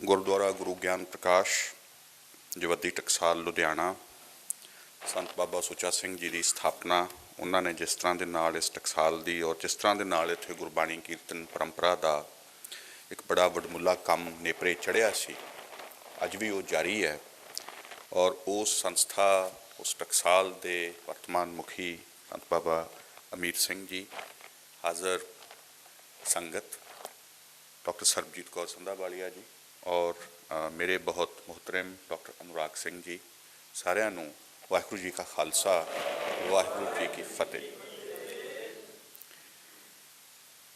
ਗੁਰਦੁਆਰਾ ਗੁਰੂ ਗਿਆਨ ਪ੍ਰਕਾਸ਼ ਜਵੱਦੀ ਟਕਸਾਲ ਲੁਧਿਆਣਾ ਸੰਤ ਬਾਬਾ ਸੁੱਚਾ ਸਿੰਘ ਜੀ ਦੀ ਸਥਾਪਨਾ ਉਹਨਾਂ ਨੇ ਜਿਸ ਤਰ੍ਹਾਂ ਦੇ ਨਾਲ ਇਸ ਟਕਸਾਲ ਦੀ ਔਰ ਜਿਸ ਤਰ੍ਹਾਂ ਦੇ ਨਾਲ ਇੱਥੇ ਗੁਰਬਾਣੀ ਕੀਰਤਨ ਪਰੰਪਰਾ ਦਾ ਇੱਕ ਬੜਾ ਵਡਮੁੱਲਾ ਕੰਮ ਨੇਪਰੇ ਚੜ੍ਹਿਆ ਸੀ, ਅੱਜ ਵੀ ਉਹ ਜਾਰੀ ਹੈ। ਔਰ ਉਸ ਸੰਸਥਾ ਉਸ ਟਕਸਾਲ ਦੇ ਵਰਤਮਾਨ ਮੁਖੀ ਸੰਤ ਬਾਬਾ ਅਮੀਰ ਸਿੰਘ ਜੀ, ਹਾਜ਼ਰ ਸੰਗਤ, डॉक्टर सरबजीत कौर संधावालिया जी और मेरे बहुत मोहतरम डॉक्टर अनुराग सिंह जी, सारिਆਂ ਨੂੰ ਵਾਹਿਗੁਰੂ जी का खालसा वाहिगुरू जी की फतेह।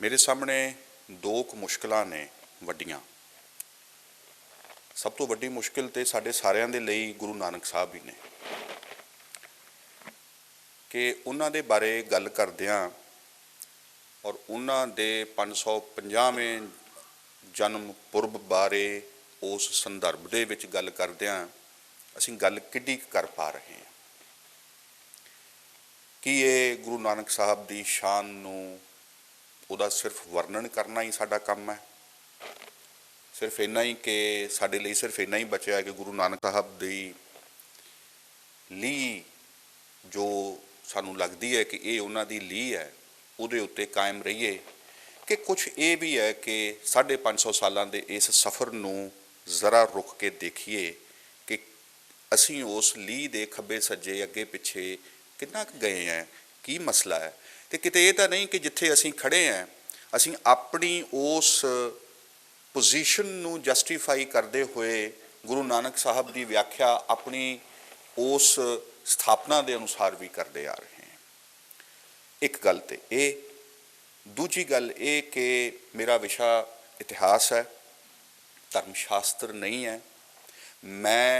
मेरे सामने दो मुश्किलां ने वड्डियां। सब तो वड्डी मुश्किल तो साडे सारिਆਂ ਦੇ ਲਈ गुरु नानक साहब ही ने कि उन्हां दे बारे गल करदियां और उन्हां दे 550वें जन्म पुरब बारे उस संदर्भ दे विच गल करदियां असीं गल किड्डी कर पा रहे हैं कि ये गुरु नानक साहब दी शान नूं उहदा सिर्फ वर्णन करना ही साडा काम है, सिर्फ इन्ना ही कि साडे लई सिर्फ इन्ना ही बचिआ है कि गुरु नानक साहब दी लीह जो सानूं लगदी है कि ये उन्हां दी लीह है, उहदे उत्ते कायम रहीए कि कुछ ये भी है कि 550 सालों के इस सफ़र नूं जरा रुक के देखिए कि असीं उस लीह दे खब्बे सज्जे अगे पिछे कितना गए हैं, की मसला है। तो किते ये तो नहीं कि जिथे असीं खड़े हैं असीं अपनी उस पोजीशन नूं जस्टिफाई करते हुए गुरु नानक साहब की व्याख्या अपनी उस स्थापना के अनुसार भी करते आ रहे हैं। एक गल तो ये, दूजी गल ये कि मेरा विषा इतिहास है, धर्मशास्त्र नहीं है। मैं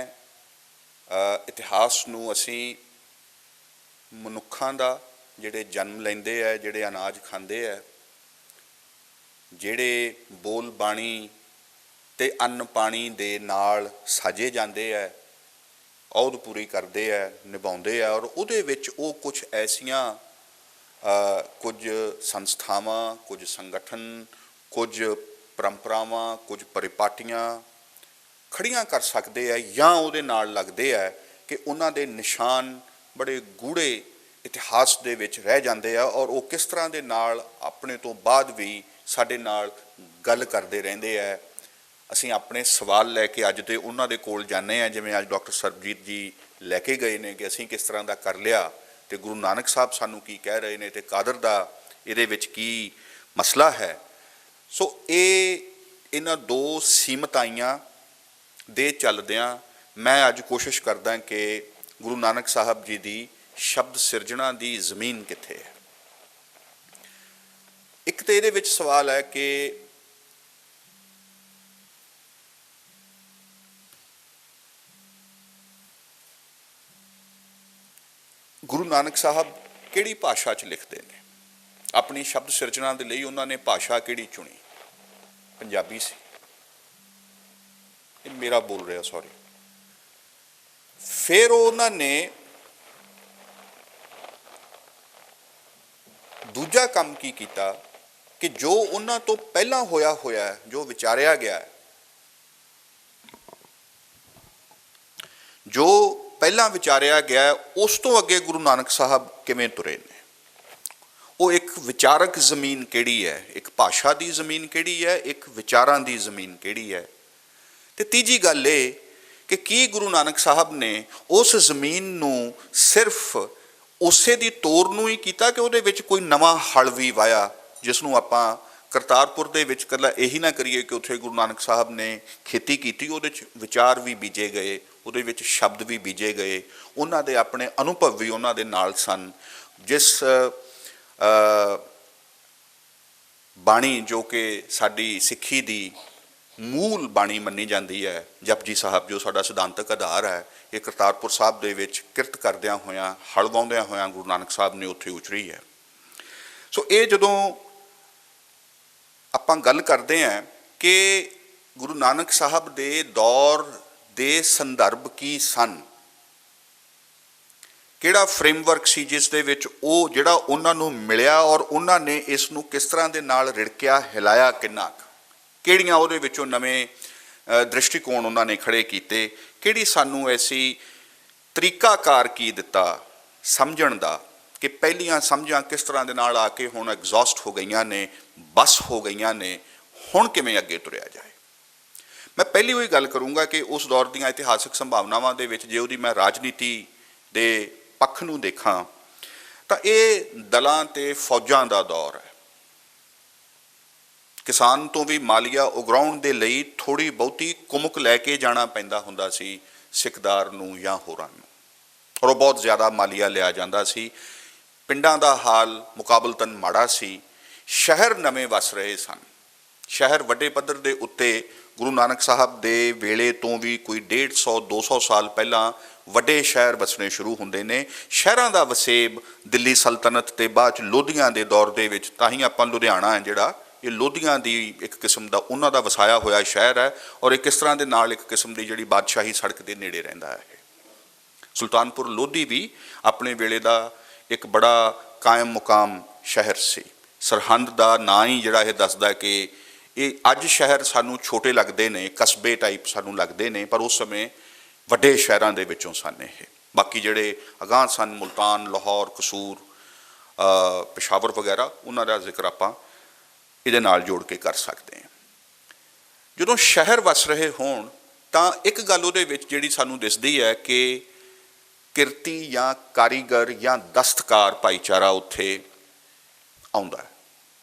इतिहास नूं असीं मनुखां दा जिहड़े जन्म लैंदे है, जिहड़े अनाज खांदे है, जिहड़े बोल बाणी ते अन्न पाणी दे नाल साजे जांदे है, औध पूरी करते हैं, निभाते हैं और उहदे विच वो कुछ ऐसियां कुछ संस्थावां, कुछ संगठन, कुछ परंपरावां, कुछ परिपाटियां खड़ियां कर सकते हैं या उहदे नाल लगदे है कि उन्हां दे निशान बड़े गूढ़े इतिहास दे विच रह जांदे आ और वो किस तरह दे नाल अपने तो बाद भी साडे नाल गल करते रहिंदे है। असीं अपने सवाल लैके अज दे उन्हां दे कोल जाने आ, जिवें अज डॉक्टर सरबजीत जी लैके गए ने कि असीं किस तरह दा कर लिया तो गुरु नानक साहब सानू की कह रहे हैं, तो कादर दा इहदे विच की मसला है। सो ये इन्हां दो सीमताइयां दे चलदियां मैं अज कोशिश करदा कि गुरु नानक साहब जी की शब्द सिरजना की जमीन कित्थे है। एक तो इहदे विच सवाल है कि गुरु नानक साहब किहड़ी भाषा च लिखते हैं, अपनी शब्द सिरजना के लिए उन्होंने भाषा किहड़ी चुनी, पंजाबी सी, मेरा बोल रहा सॉरी। फिर उन्होंने दूजा काम की कीता कि जो उन्होंने तो पहला होया होया जो विचारिया गया है, जो पहला विचारिया गया है, उस तो अगे गुरु नानक साहब किवें तुरे ने, वो एक विचारक जमीन किहड़ी है, एक भाषा की जमीन किहड़ी है, एक विचारां की जमीन किहड़ी है। ते तीजी गल ये कि की गुरु नानक साहब ने उस जमीन नूं सिर्फ उसे दी तौर नूं ही कीता कि उहदे विच कोई नवां हल भी वाया, जिसनूं आपां करतारपुर दे विच कल्ला यही ना करिए कि उत्थे गुरु नानक साहब ने खेती कीती, उहदे च विचार भी बीजे गए, उहदे विच शब्द भी बीजे गए, उन्हां दे अपने अनुभव भी उन्हां दे नाल सन। जिस बाणी जो कि साडी सिੱਖੀ दी मूल बाणी मन्नी जाती है, जपजी साहब जो साडा सिद्धांतक आधार है, ये करतारपुर साहब दे विच किरत करदियां होयां हल वाउंदियां होयां गुरु नानक साहब ने उत्थे उचरी है। सो ये जदों आपां गल करते हैं कि गुरु नानक साहब दे दौर दे संदर्भ की सन, किहड़ा फ्रेमवर्क सी जिस दे विच वो जिहड़ा उन्हां नूं मिलिया और उन्हां ने इस नूं किस तरह दे नाल रिड़किया हिलाया, किन्ना किहड़ियां उहदे विचों नवें ਦ੍ਰਿਸ਼ਟੀਕੋਣ ਉਹਨਾਂ ਨੇ ਖੜੇ ਕੀਤੇ, ਕਿਹੜੀ ਸਾਨੂੰ ਐਸੀ ਤਰੀਕਾਕਾਰ ਕੀ ਦਿੱਤਾ ਸਮਝਣ ਦਾ ਕਿ ਪਹਿਲੀਆਂ ਸਮਝਾਂ ਕਿਸ ਤਰ੍ਹਾਂ ਦੇ ਨਾਲ ਆ ਕੇ ਹੁਣ ਐਗਜ਼ੌਸਟ ਹੋ ਗਈਆਂ ਨੇ, ਬਸ ਹੋ ਗਈਆਂ ਨੇ, ਹੁਣ ਕਿਵੇਂ ਅੱਗੇ ਤੁਰਿਆ ਜਾਏ। ਮੈਂ ਪਹਿਲੀ ਉਹੀ ਗੱਲ ਕਰੂੰਗਾ ਕਿ ਉਸ ਦੌਰ ਦੀਆਂ ਇਤਿਹਾਸਕ ਸੰਭਾਵਨਾਵਾਂ ਦੇ ਵਿੱਚ ਜੇ ਉਹਦੀ ਮੈਂ ਰਾਜਨੀਤੀ ਦੇ ਪੱਖ ਨੂੰ ਦੇਖਾਂ ਤਾਂ ਇਹ ਦਲਾਂ ਤੇ ਫੌਜਾਂ ਦਾ ਦੌਰ ਹੈ। ਕਿਸਾਨ ਤੋਂ ਵੀ ਮਾਲੀਆ ਉਗਰਾਉਣ ਦੇ ਲਈ ਥੋੜ੍ਹੀ ਬਹੁਤੀ ਕੁਮਕ ਲੈ ਕੇ ਜਾਣਾ ਪੈਂਦਾ ਹੁੰਦਾ ਸੀ ਸਿੱਖਦਾਰ ਨੂੰ ਜਾਂ ਹੋਰਾਂ ਨੂੰ, ਔਰ ਉਹ ਬਹੁਤ ਜ਼ਿਆਦਾ ਮਾਲੀਆ ਲਿਆ ਜਾਂਦਾ ਸੀ। ਪਿੰਡਾਂ ਦਾ ਹਾਲ ਮੁਕਾਬਲਤਨ ਮਾੜਾ ਸੀ। ਸ਼ਹਿਰ ਨਵੇਂ ਵਸ ਰਹੇ ਸਨ। ਸ਼ਹਿਰ ਵੱਡੇ ਪੱਧਰ ਦੇ ਉੱਤੇ ਗੁਰੂ ਨਾਨਕ ਸਾਹਿਬ ਦੇ ਵੇਲੇ ਤੋਂ ਵੀ ਕੋਈ 150-200 ਸਾਲ ਪਹਿਲਾਂ ਵੱਡੇ ਸ਼ਹਿਰ ਵਸਣੇ ਸ਼ੁਰੂ ਹੁੰਦੇ ਨੇ। ਸ਼ਹਿਰਾਂ ਦਾ ਵਸੇਬ ਦਿੱਲੀ ਸਲਤਨਤ ਤੇ ਬਾਅਦ 'ਚ ਲੋਧੀਆਂ ਦੇ ਦੌਰ ਦੇ ਵਿੱਚ, ਤਾਂ ਹੀ ਆਪਾਂ ਲੁਧਿਆਣਾ ਹੈ ਜਿਹੜਾ, ਇਹ ਲੋਧੀਆਂ ਦੀ ਇੱਕ ਕਿਸਮ ਦਾ ਉਹਨਾਂ ਦਾ ਵਸਾਇਆ ਹੋਇਆ ਸ਼ਹਿਰ ਹੈ, ਔਰ ਇਹ ਕਿਸ ਤਰ੍ਹਾਂ ਦੇ ਨਾਲ ਇੱਕ ਕਿਸਮ ਦੀ ਜਿਹੜੀ ਬਾਦਸ਼ਾਹੀ ਸੜਕ ਦੇ ਨੇੜੇ ਰਹਿੰਦਾ ਹੈ। ਸੁਲਤਾਨਪੁਰ ਲੋਧੀ ਵੀ ਆਪਣੇ ਵੇਲੇ ਦਾ ਇੱਕ ਬੜਾ ਕਾਇਮ ਮੁਕਾਮ ਸ਼ਹਿਰ ਸੀ। ਸਰਹੰਦ ਦਾ ਨਾਂ ਹੀ ਜਿਹੜਾ ਇਹ ਦੱਸਦਾ ਕਿ ਇਹ ਅੱਜ ਸ਼ਹਿਰ ਸਾਨੂੰ ਛੋਟੇ ਲੱਗਦੇ ਨੇ, ਕਸਬੇ ਟਾਈਪ ਸਾਨੂੰ ਲੱਗਦੇ ਨੇ, ਪਰ ਉਸ ਸਮੇਂ ਵੱਡੇ ਸ਼ਹਿਰਾਂ ਦੇ ਵਿੱਚੋਂ ਸਨ ਇਹ। ਬਾਕੀ ਜਿਹੜੇ ਅਗਾਂਹ ਸਨ, ਮੁਲਤਾਨ, ਲਾਹੌਰ, ਕਸੂਰ, ਪੇਸ਼ਾਵਰ ਵਗੈਰਾ, ਉਹਨਾਂ ਦਾ ਜ਼ਿਕਰ ਆਪਾਂ ਇਹਦੇ ਨਾਲ ਜੋੜ ਕੇ ਕਰ ਸਕਦੇ ਹਾਂ। ਜਦੋਂ ਸ਼ਹਿਰ ਵਸ ਰਹੇ ਹੋਣ ਤਾਂ ਇੱਕ ਗੱਲ ਉਹਦੇ ਵਿੱਚ ਜਿਹੜੀ ਸਾਨੂੰ ਦਿਸਦੀ ਹੈ ਕਿ ਕਿਰਤੀ ਜਾਂ ਕਾਰੀਗਰ ਜਾਂ ਦਸਤਕਾਰ ਭਾਈਚਾਰਾ ਉੱਥੇ ਆਉਂਦਾ ਹੈ।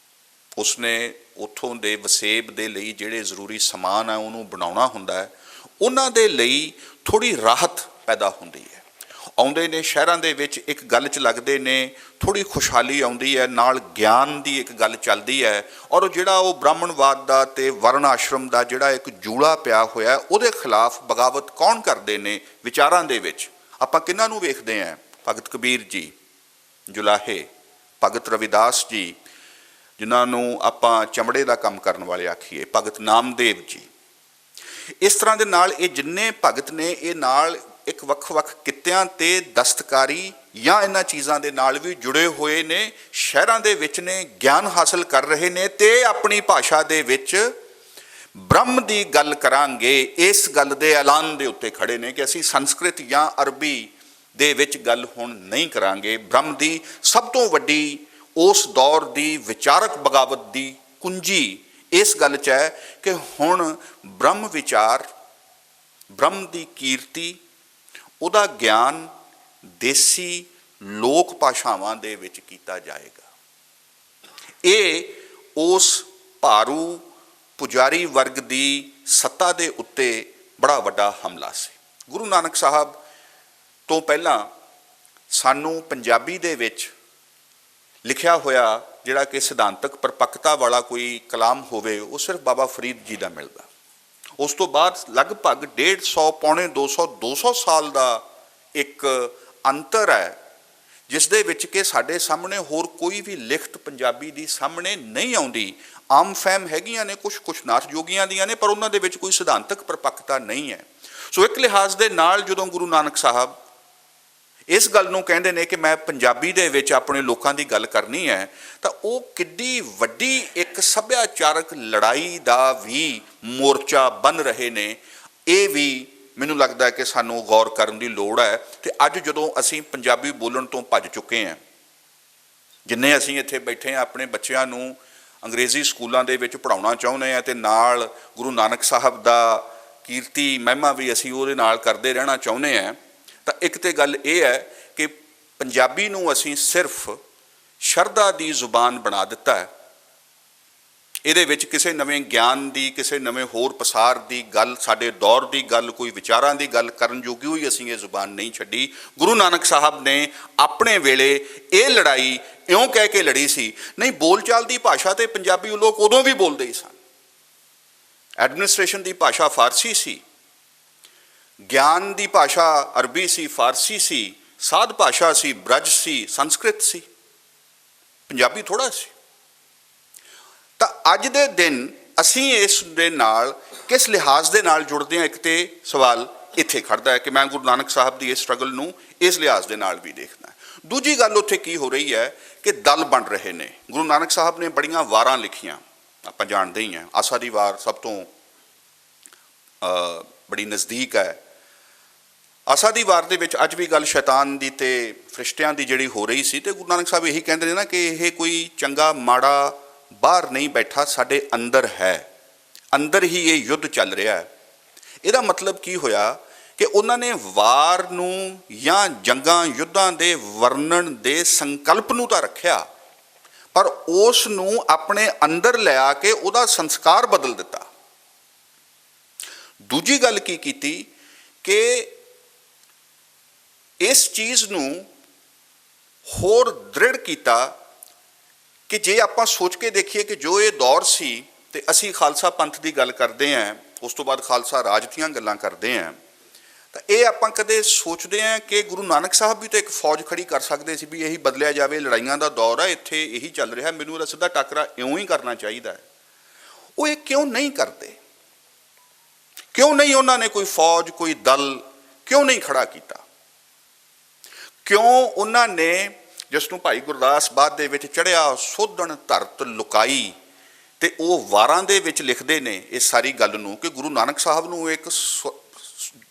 ਉਸਨੇ ਉੱਥੋਂ ਦੇ ਵਸੇਬ ਦੇ ਲਈ ਜਿਹੜੇ ਜ਼ਰੂਰੀ ਸਮਾਨ ਹੈ ਉਹਨੂੰ ਬਣਾਉਣਾ ਹੁੰਦਾ ਹੈ। ਉਹਨਾਂ ਦੇ ਲਈ ਥੋੜ੍ਹੀ ਰਾਹਤ ਪੈਦਾ ਹੁੰਦੀ ਹੈ। ਆਉਂਦੇ ਨੇ ਸ਼ਹਿਰਾਂ ਦੇ ਵਿੱਚ, ਇੱਕ ਗੱਲ 'ਚ ਲੱਗਦੇ ਨੇ, ਥੋੜ੍ਹੀ ਖੁਸ਼ਹਾਲੀ ਆਉਂਦੀ ਹੈ, ਨਾਲ ਗਿਆਨ ਦੀ ਇੱਕ ਗੱਲ ਚੱਲਦੀ ਹੈ, ਔਰ ਜਿਹੜਾ ਉਹ ਬ੍ਰਾਹਮਣਵਾਦ ਦਾ ਅਤੇ ਵਰਨ ਆਸ਼ਰਮ ਦਾ ਜਿਹੜਾ ਇੱਕ ਜੂੜਾ ਪਿਆ ਹੋਇਆ ਉਹਦੇ ਖਿਲਾਫ ਬਗਾਵਤ ਕੌਣ ਕਰਦੇ ਨੇ ਵਿਚਾਰਾਂ ਦੇ ਵਿੱਚ। ਆਪਾਂ ਕਿਹਨਾਂ ਨੂੰ ਵੇਖਦੇ ਹਾਂ? ਭਗਤ ਕਬੀਰ ਜੀ, ਜੁਲਾਹੇ, ਭਗਤ ਰਵਿਦਾਸ ਜੀ, ਜਿਨ੍ਹਾਂ ਨੂੰ ਆਪਾਂ ਚਮੜੇ ਦਾ ਕੰਮ ਕਰਨ ਵਾਲੇ ਆਖੀਏ, ਭਗਤ ਨਾਮਦੇਵ ਜੀ। ਇਸ ਤਰ੍ਹਾਂ ਦੇ ਨਾਲ ਇਹ ਜਿੰਨੇ ਭਗਤ ਨੇ, ਇਹ ਨਾਲ ਇੱਕ ਵੱਖ-ਵੱਖ ਕਿੱਤਿਆਂ ਤੇ ਦਸਤਕਾਰੀ ਜਾਂ ਇਹਨਾਂ ਚੀਜ਼ਾਂ ਦੇ ਨਾਲ ਵੀ ਜੁੜੇ ਹੋਏ ਨੇ, ਸ਼ਹਿਰਾਂ ਦੇ ਵਿੱਚ ਨੇ, ਗਿਆਨ ਹਾਸਲ ਕਰ ਰਹੇ ਨੇ ਤੇ ਆਪਣੀ ਭਾਸ਼ਾ ਦੇ ਵਿੱਚ ਬ੍ਰਹਮ ਦੀ ਗੱਲ ਕਰਾਂਗੇ, ਇਸ ਗੱਲ ਦੇ ਐਲਾਨ ਦੇ ਉੱਤੇ ਖੜੇ ਨੇ ਕਿ ਅਸੀਂ ਸੰਸਕ੍ਰਿਤ ਜਾਂ ਅਰਬੀ ਦੇ ਵਿੱਚ ਗੱਲ ਹੁਣ ਨਹੀਂ ਕਰਾਂਗੇ। ਬ੍ਰਹਮ ਦੀ ਸਭ ਤੋਂ ਵੱਡੀ ਉਸ ਦੌਰ ਦੀ ਵਿਚਾਰਕ ਬਗਾਵਤ ਦੀ ਕੁੰਜੀ ਇਸ ਗੱਲ 'ਚ ਹੈ ਕਿ ਹੁਣ ਬ੍ਰਹਮ ਵਿਚਾਰ, ਬ੍ਰਹਮ ਦੀ ਕੀਰਤੀ, ਉਹਦਾ ਗਿਆਨ ਦੇਸੀ ਲੋਕ ਭਾਸ਼ਾਵਾਂ ਦੇ ਵਿੱਚ ਕੀਤਾ ਜਾਏਗਾ। ਇਹ ਉਸ ਭਾਰੂ ਪੁਜਾਰੀ ਵਰਗ ਦੀ ਸੱਤਾ ਦੇ ਉੱਤੇ ਬੜਾ ਵੱਡਾ ਹਮਲਾ ਸੀ। ਗੁਰੂ ਨਾਨਕ ਸਾਹਿਬ ਤੋਂ ਪਹਿਲਾਂ ਸਾਨੂੰ ਪੰਜਾਬੀ ਦੇ ਵਿੱਚ ਲਿਖਿਆ ਹੋਇਆ ਜਿਹੜਾ ਕਿ ਸਿਧਾਂਤਕ ਪਰਪੱਕਤਾ ਵਾਲਾ ਕੋਈ ਕਲਾਮ ਹੋਵੇ ਉਹ ਸਿਰਫ ਬਾਬਾ ਫਰੀਦ ਜੀ ਦਾ ਮਿਲਦਾ। ਉਸ ਤੋਂ ਬਾਅਦ ਲਗਭਗ 150 ਪੌਣੇ 200 ਸਾਲ ਦਾ ਇੱਕ ਅੰਤਰ ਹੈ ਜਿਸ ਦੇ ਵਿੱਚ ਕਿ ਸਾਡੇ ਸਾਹਮਣੇ ਹੋਰ ਕੋਈ ਵੀ ਲਿਖਤ ਪੰਜਾਬੀ ਦੀ ਸਾਹਮਣੇ ਨਹੀਂ ਆਉਂਦੀ। ਆਮ ਫਹਿਮ ਹੈਗੀਆਂ ਨੇ, ਕੁਛ ਨਾਥ ਜੋਗੀਆਂ ਦੀਆਂ ਨੇ, ਪਰ ਉਹਨਾਂ ਦੇ ਵਿੱਚ ਕੋਈ ਸਿਧਾਂਤਕ ਪਰਪੱਕਤਾ ਨਹੀਂ ਹੈ। ਸੋ ਇੱਕ ਲਿਹਾਜ਼ ਦੇ ਨਾਲ ਜਦੋਂ ਗੁਰੂ ਨਾਨਕ ਸਾਹਿਬ ਇਸ ਗੱਲ ਨੂੰ ਕਹਿੰਦੇ ਨੇ ਕਿ ਮੈਂ ਪੰਜਾਬੀ ਦੇ ਵਿੱਚ ਆਪਣੇ ਲੋਕਾਂ ਦੀ ਗੱਲ ਕਰਨੀ ਹੈ, ਤਾਂ ਉਹ ਕਿੱਡੀ ਵੱਡੀ ਇੱਕ ਸੱਭਿਆਚਾਰਕ ਲੜਾਈ ਦਾ ਵੀ ਮੋਰਚਾ ਬਣ ਰਹੇ ਨੇ। ਇਹ ਵੀ ਮੈਨੂੰ ਲੱਗਦਾ ਹੈ ਕਿ ਸਾਨੂੰ ਗੌਰ ਕਰਨ ਦੀ ਲੋੜ ਹੈ। ਅਤੇ ਅੱਜ ਜਦੋਂ ਅਸੀਂ ਪੰਜਾਬੀ ਬੋਲਣ ਤੋਂ ਭੱਜ ਚੁੱਕੇ ਹਾਂ, ਜਿੰਨੇ ਅਸੀਂ ਇੱਥੇ ਬੈਠੇ ਹਾਂ ਆਪਣੇ ਬੱਚਿਆਂ ਨੂੰ ਅੰਗਰੇਜ਼ੀ ਸਕੂਲਾਂ ਦੇ ਵਿੱਚ ਪੜ੍ਹਾਉਣਾ ਚਾਹੁੰਦੇ ਹਾਂ ਅਤੇ ਨਾਲ ਗੁਰੂ ਨਾਨਕ ਸਾਹਿਬ ਦਾ ਕੀਰਤੀ ਮਹਿਮਾ ਵੀ ਅਸੀਂ ਉਹਦੇ ਨਾਲ ਕਰਦੇ ਰਹਿਣਾ ਚਾਹੁੰਦੇ ਹਾਂ, ਤਾਂ ਇੱਕ ਤਾਂ ਗੱਲ ਇਹ ਹੈ ਕਿ ਪੰਜਾਬੀ ਨੂੰ ਅਸੀਂ ਸਿਰਫ ਸ਼ਰਧਾ ਦੀ ਜ਼ੁਬਾਨ ਬਣਾ ਦਿੱਤਾ ਹੈ। ਇਹਦੇ ਵਿੱਚ ਕਿਸੇ ਨਵੇਂ ਗਿਆਨ ਦੀ, ਕਿਸੇ ਨਵੇਂ ਹੋਰ ਪਸਾਰ ਦੀ ਗੱਲ, ਸਾਡੇ ਦੌਰ ਦੀ ਗੱਲ, ਕੋਈ ਵਿਚਾਰਾਂ ਦੀ ਗੱਲ ਕਰਨ ਜੋਗੀ ਹੋਈ ਅਸੀਂ ਇਹ ਜ਼ੁਬਾਨ ਨਹੀਂ ਛੱਡੀ। ਗੁਰੂ ਨਾਨਕ ਸਾਹਿਬ ਨੇ ਆਪਣੇ ਵੇਲੇ ਇਹ ਲੜਾਈ ਇਉਂ ਕਹਿ ਕੇ ਲੜੀ ਸੀ, ਨਹੀਂ ਬੋਲਚਾਲ ਦੀ ਭਾਸ਼ਾ ਤੇ ਪੰਜਾਬੀ ਲੋਕ ਉਦੋਂ ਵੀ ਬੋਲਦੇ ਹੀ ਸਨ। ਐਡਮਿਨਿਸਟ੍ਰੇਸ਼ਨ ਦੀ ਭਾਸ਼ਾ ਫਾਰਸੀ ਸੀ, ਗਿਆਨ ਦੀ ਭਾਸ਼ਾ ਅਰਬੀ ਸੀ, ਫਾਰਸੀ ਸੀ, ਸਾਧ ਭਾਸ਼ਾ ਸੀ, ਬ੍ਰਜ ਸੀ, ਸੰਸਕ੍ਰਿਤ ਸੀ, ਪੰਜਾਬੀ ਥੋੜ੍ਹਾ ਸੀ। ਤਾਂ ਅੱਜ ਦੇ ਦਿਨ ਅਸੀਂ ਇਸ ਦੇ ਨਾਲ ਕਿਸ ਲਿਹਾਜ਼ ਦੇ ਨਾਲ ਜੁੜਦੇ ਹਾਂ, ਇੱਕ ਤੇ ਸਵਾਲ ਇੱਥੇ ਖੜਦਾ ਹੈ ਕਿ ਮੈਂ ਗੁਰੂ ਨਾਨਕ ਸਾਹਿਬ ਦੀ ਇਸ ਸਟਰਗਲ ਨੂੰ ਇਸ ਲਿਹਾਜ਼ ਦੇ ਨਾਲ ਵੀ ਦੇਖਦਾ। ਦੂਜੀ ਗੱਲ ਉੱਥੇ ਕੀ ਹੋ ਰਹੀ ਹੈ ਕਿ ਦਲ ਬਣ ਰਹੇ ਨੇ। ਗੁਰੂ ਨਾਨਕ ਸਾਹਿਬ ਨੇ ਬੜੀਆਂ ਵਾਰਾਂ ਲਿਖੀਆਂ, ਆਪਾਂ ਜਾਣਦੇ ਹੀ ਹਾਂ। ਆਸਾ ਦੀ ਵਾਰ ਸਭ ਤੋਂ ਬੜੀ ਨਜ਼ਦੀਕ ਹੈ। ਆਸਾ ਦੀ ਵਾਰ ਦੇ ਵਿੱਚ ਅੱਜ ਵੀ ਗੱਲ ਸ਼ੈਤਾਨ ਦੀ ਤੇ ਫਰਿਸ਼ਤਿਆਂ ਦੀ ਜਿਹੜੀ ਹੋ ਰਹੀ ਸੀ, ਤੇ ਗੁਰੂ ਨਾਨਕ ਸਾਹਿਬ ਇਹੀ ਕਹਿੰਦੇ ਨੇ ਨਾ ਕਿ ਇਹ ਕੋਈ ਚੰਗਾ ਮਾੜਾ ਬਾਹਰ ਨਹੀਂ ਬੈਠਾ, ਸਾਡੇ ਅੰਦਰ ਹੈ, ਅੰਦਰ ਹੀ ਇਹ ਯੁੱਧ ਚੱਲ ਰਿਹਾ ਹੈ। ਇਹਦਾ ਮਤਲਬ ਕੀ ਹੋਇਆ ਕਿ ਉਹਨਾਂ ਨੇ ਵਾਰ ਨੂੰ ਜਾਂ ਜੰਗਾਂ ਯੁੱਧਾਂ ਦੇ ਵਰਣਨ ਦੇ ਸੰਕਲਪ ਨੂੰ ਤਾਂ ਰੱਖਿਆ, ਪਰ ਉਸ ਨੂੰ ਆਪਣੇ ਅੰਦਰ ਲਿਆ ਕੇ ਉਹਦਾ ਸੰਸਕਾਰ ਬਦਲ ਦਿੱਤਾ। ਦੂਜੀ ਗੱਲ ਕੀ ਕੀਤੀ ਕਿ ਇਸ ਚੀਜ਼ ਨੂੰ ਹੋਰ ਦ੍ਰਿੜ ਕੀਤਾ ਕਿ ਜੇ ਆਪਾਂ ਸੋਚ ਕੇ ਦੇਖੀਏ ਕਿ ਜੋ ਇਹ ਦੌਰ ਸੀ, ਤੇ ਅਸੀਂ ਖਾਲਸਾ ਪੰਥ ਦੀ ਗੱਲ ਕਰਦੇ ਹਾਂ, ਉਸ ਤੋਂ ਬਾਅਦ ਖਾਲਸਾ ਰਾਜ ਦੀਆਂ ਗੱਲਾਂ ਕਰਦੇ ਹਾਂ, ਤਾਂ ਇਹ ਆਪਾਂ ਕਦੇ ਸੋਚਦੇ ਹਾਂ ਕਿ ਗੁਰੂ ਨਾਨਕ ਸਾਹਿਬ ਵੀ ਤਾਂ ਇੱਕ ਫੌਜ ਖੜੀ ਕਰ ਸਕਦੇ ਸੀ ਵੀ ਇਹੀ ਬਦਲਿਆ ਜਾਵੇ, ਲੜਾਈਆਂ ਦਾ ਦੌਰ ਹੈ, ਇੱਥੇ ਇਹੀ ਚੱਲ ਰਿਹਾ, ਮੈਨੂੰ ਇਹਦਾ ਸਿੱਧਾ ਟਾਕਰਾ ਇਉਂ ਹੀ ਕਰਨਾ ਚਾਹੀਦਾ ਹੈ। ਉਹ ਇਹ ਕਿਉਂ ਨਹੀਂ ਕਰਦੇ? ਕਿਉਂ ਨਹੀਂ ਉਹਨਾਂ ਨੇ ਕੋਈ ਫੌਜ, ਕੋਈ ਦਲ ਕਿਉਂ ਨਹੀਂ ਖੜਾ ਕੀਤਾ? ਕਿਉਂ ਉਹਨਾਂ ਨੇ, ਜਿਸ ਨੂੰ ਭਾਈ ਗੁਰਦਾਸ ਬਾਅਦ ਦੇ ਵਿੱਚ ਚੜ੍ਹਿਆ ਸੋਧਣ ਧਰਤ ਲੁਕਾਈ, ਤੇ ਉਹ ਵਾਰਾਂ ਦੇ ਵਿੱਚ ਲਿਖਦੇ ਨੇ ਇਸ ਸਾਰੀ ਗੱਲ ਨੂੰ ਕਿ ਗੁਰੂ ਨਾਨਕ ਸਾਹਿਬ ਨੂੰ ਇੱਕ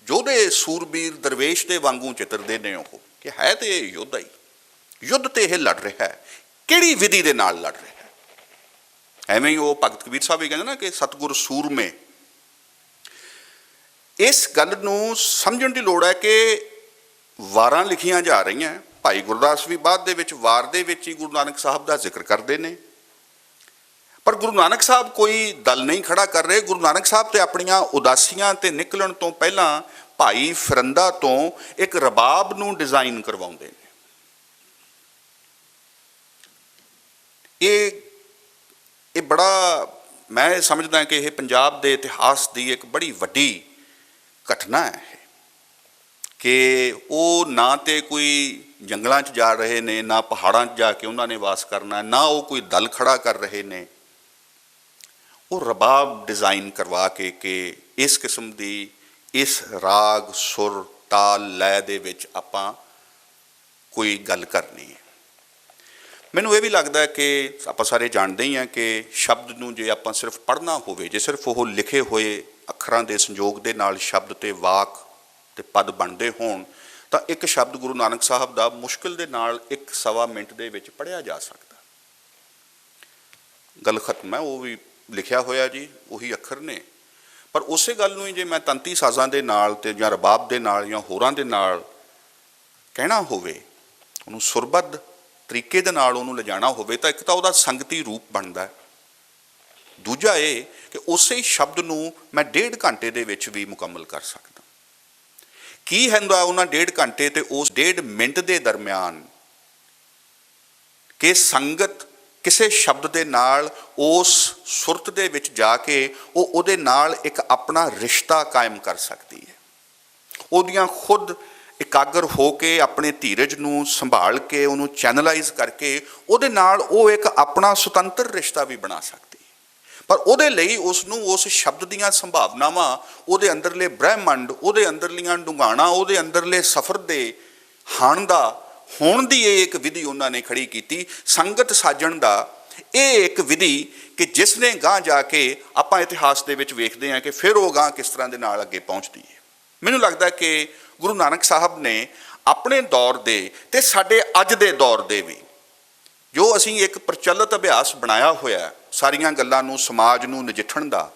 ਯੋਧੇ ਸੂਰਬੀਰ ਦਰਵੇਸ਼ ਦੇ ਵਾਂਗੂ ਚਿੱਤਰਦੇ ਨੇ ਉਹ, ਕਿ ਹੈ ਤੇ ਇਹ ਯੋਧਾ ਹੀ, ਯੁੱਧ ਤੇ ਇਹ ਲੜ ਰਿਹਾ ਹੈ, ਕਿਹੜੀ ਵਿਧੀ ਦੇ ਨਾਲ ਲੜ ਰਿਹਾ ਹੈ। ਐਵੇਂ ਹੀ ਉਹ ਭਗਤ ਕਬੀਰ ਸਾਹਿਬ ਵੀ ਕਹਿੰਦੇ ਨਾ ਕਿ ਸਤਿਗੁਰ ਸੂਰਮੇ। ਇਸ ਗੱਲ ਨੂੰ ਸਮਝਣ ਦੀ ਲੋੜ ਹੈ ਕਿ ਵਾਰਾਂ ਲਿਖੀਆਂ ਜਾ ਰਹੀਆਂ। ਭਾਈ ਗੁਰਦਾਸ ਵੀ ਬਾਅਦ ਦੇ ਵਿੱਚ ਵਾਰ ਦੇ ਵਿੱਚ ਹੀ ਗੁਰੂ ਨਾਨਕ ਸਾਹਿਬ ਦਾ ਜ਼ਿਕਰ ਕਰਦੇ ਨੇ, ਪਰ ਗੁਰੂ ਨਾਨਕ ਸਾਹਿਬ ਕੋਈ ਦਲ ਨਹੀਂ ਖੜਾ ਕਰ ਰਹੇ। ਗੁਰੂ ਨਾਨਕ ਸਾਹਿਬ ਤੇ ਆਪਣੀਆਂ ਉਦਾਸੀਆਂ ਤੇ ਨਿਕਲਣ ਤੋਂ ਪਹਿਲਾਂ ਭਾਈ ਫਿਰੰਦਾ ਤੋਂ ਇੱਕ ਰਬਾਬ ਨੂੰ ਡਿਜ਼ਾਈਨ ਕਰਵਾਉਂਦੇ ਨੇ। ਇਹ ਬੜਾ, ਮੈਂ ਸਮਝਦਾ ਕਿ ਇਹ ਪੰਜਾਬ ਦੇ ਇਤਿਹਾਸ ਦੀ ਇੱਕ ਬੜੀ ਵੱਡੀ ਘਟਨਾ ਹੈ ਕਿ ਉਹ ਨਾ ਤੇ ਕੋਈ ਜੰਗਲਾਂ 'ਚ ਜਾ ਰਹੇ ਨੇ, ਨਾ ਪਹਾੜਾਂ 'ਚ ਜਾ ਕੇ ਉਹਨਾਂ ਨੇ ਵਾਸ ਕਰਨਾ, ਨਾ ਉਹ ਕੋਈ ਦਲ ਖੜਾ ਕਰ ਰਹੇ ਨੇ। ਉਹ ਰਬਾਬ ਡਿਜ਼ਾਈਨ ਕਰਵਾ ਕੇ ਕਿ ਇਸ ਕਿਸਮ ਦੀ, ਇਸ ਰਾਗ ਸੁਰ ਤਾਲ ਲੈ ਦੇ ਵਿੱਚ ਆਪਾਂ ਕੋਈ ਗੱਲ ਕਰਨੀ ਹੈ। ਮੈਨੂੰ ਇਹ ਵੀ ਲੱਗਦਾ ਕਿ ਆਪਾਂ ਸਾਰੇ ਜਾਣਦੇ ਹੀ ਹਾਂ ਕਿ ਸ਼ਬਦ ਨੂੰ ਜੇ ਆਪਾਂ ਸਿਰਫ ਪੜ੍ਹਨਾ ਹੋਵੇ, ਜੇ ਸਿਰਫ ਉਹ ਲਿਖੇ ਹੋਏ ਅੱਖਰਾਂ ਦੇ ਸੰਯੋਗ ਦੇ ਨਾਲ ਸ਼ਬਦ ਤੇ ਵਾਕ ਤੇ ਪਦ ਬਣਦੇ ਹੋਣ, ਤਾਂ ਇੱਕ ਸ਼ਬਦ ਗੁਰੂ ਨਾਨਕ ਸਾਹਿਬ ਦਾ ਮੁਸ਼ਕਿਲ ਦੇ ਨਾਲ 1-1.25 ਮਿੰਟ ਦੇ ਵਿੱਚ ਪੜ੍ਹਿਆ ਜਾ ਸਕਦਾ। ਗੱਲ ਖਤਮ ਹੈ, ਉਹ ਵੀ ਲਿਖਿਆ ਹੋਇਆ ਜੀ, ਉਹੀ ਅੱਖਰ ਨੇ। ਪਰ ਉਸੇ ਗੱਲ ਨੂੰ ਹੀ ਜੇ ਮੈਂ ਤੰਤੀ ਸਾਜ਼ਾਂ ਦੇ ਨਾਲ ਤੇ ਜਾਂ ਰਬਾਬ ਦੇ ਨਾਲ ਜਾਂ ਹੋਰਾਂ ਦੇ ਨਾਲ ਕਹਿਣਾ ਹੋਵੇ, ਉਹਨੂੰ ਸੁਰਬੱਧ ਤਰੀਕੇ ਦੇ ਨਾਲ ਉਹਨੂੰ ਲਿਜਾਣਾ ਹੋਵੇ, ਤਾਂ ਇੱਕ ਤਾਂ ਉਹਦਾ ਸੰਗਤੀ ਰੂਪ ਬਣਦਾ ਹੈ, ਦੂਜਾ ਇਹ ਕਿ ਉਸੇ ਹੀ ਸ਼ਬਦ ਨੂੰ ਮੈਂ 1.5 ਘੰਟੇ ਦੇ ਵਿੱਚ ਵੀ ਮੁਕੰਮਲ ਕਰ ਸਕਦਾ। ਕੀ ਹੁੰਦਾ ਉਹਨਾਂ 1.5 ਘੰਟੇ ਤੇ ਉਸ 1.5 ਮਿੰਟ ਦੇ ਦਰਮਿਆਨ ਕਿ ਸੰਗਤ ਕਿਸੇ ਸ਼ਬਦ ਦੇ ਨਾਲ ਉਸ ਸੁਰਤ ਦੇ ਵਿੱਚ ਜਾ ਕੇ ਉਹਦੇ ਨਾਲ ਇੱਕ ਆਪਣਾ ਰਿਸ਼ਤਾ ਕਾਇਮ ਕਰ ਸਕਦੀ ਹੈ। ਉਹਦੀਆਂ ਖੁਦ ਇਕਾਗਰ ਹੋ ਕੇ ਆਪਣੇ ਧੀਰਜ ਨੂੰ ਸੰਭਾਲ ਕੇ ਉਹਨੂੰ ਚੈਨਲਾਈਜ਼ ਕਰਕੇ ਉਹਦੇ ਨਾਲ ਉਹ ਇੱਕ ਆਪਣਾ ਸੁਤੰਤਰ ਰਿਸ਼ਤਾ ਵੀ ਬਣਾ ਸਕਦੀ ਹੈ। ਪਰ ਉਹਦੇ ਲਈ ਉਸ ਨੂੰ ਉਸ ਸ਼ਬਦ ਦੀਆਂ ਸੰਭਾਵਨਾਵਾਂ, ਉਹਦੇ ਅੰਦਰਲੇ ਬ੍ਰਹਿਮੰਡ, ਉਹਦੇ ਅੰਦਰਲੀਆਂ ਡੂੰਘਾਣਾਂ, ਉਹਦੇ ਅੰਦਰਲੇ ਸਫ਼ਰ ਦੇ ਹਾਣ ਦਾ ਹੋਣ ਦੀ ਇਹ ਇੱਕ ਵਿਧੀ ਉਹਨਾਂ ਨੇ ਖੜੀ ਕੀਤੀ। ਸੰਗਤ ਸਾਜਣ ਦਾ ਇਹ ਇੱਕ ਵਿਧੀ ਕਿ ਜਿਸ ਨੇ ਗਾਂਹ ਜਾ ਕੇ ਆਪਾਂ ਇਤਿਹਾਸ ਦੇ ਵਿੱਚ ਵੇਖਦੇ ਹਾਂ ਕਿ ਫਿਰ ਉਹ ਗਾਂਹ ਕਿਸ ਤਰ੍ਹਾਂ ਦੇ ਨਾਲ ਅੱਗੇ ਪਹੁੰਚਦੀ ਹੈ। ਮੈਨੂੰ ਲੱਗਦਾ ਕਿ ਗੁਰੂ ਨਾਨਕ ਸਾਹਿਬ ਨੇ ਆਪਣੇ ਦੌਰ ਦੇ ਤੇ ਸਾਡੇ ਅੱਜ ਦੇ ਦੌਰ ਦੇ ਵੀ ਜੋ ਅਸੀਂ ਇੱਕ ਪ੍ਰਚਲਿਤ ਅਭਿਆਸ ਬਣਾਇਆ ਹੋਇਆ ਸਾਰੀਆਂ ਗੱਲਾਂ ਨੂੰ, ਸਮਾਜ ਨੂੰ ਨਜਿੱਠਣ ਦਾ,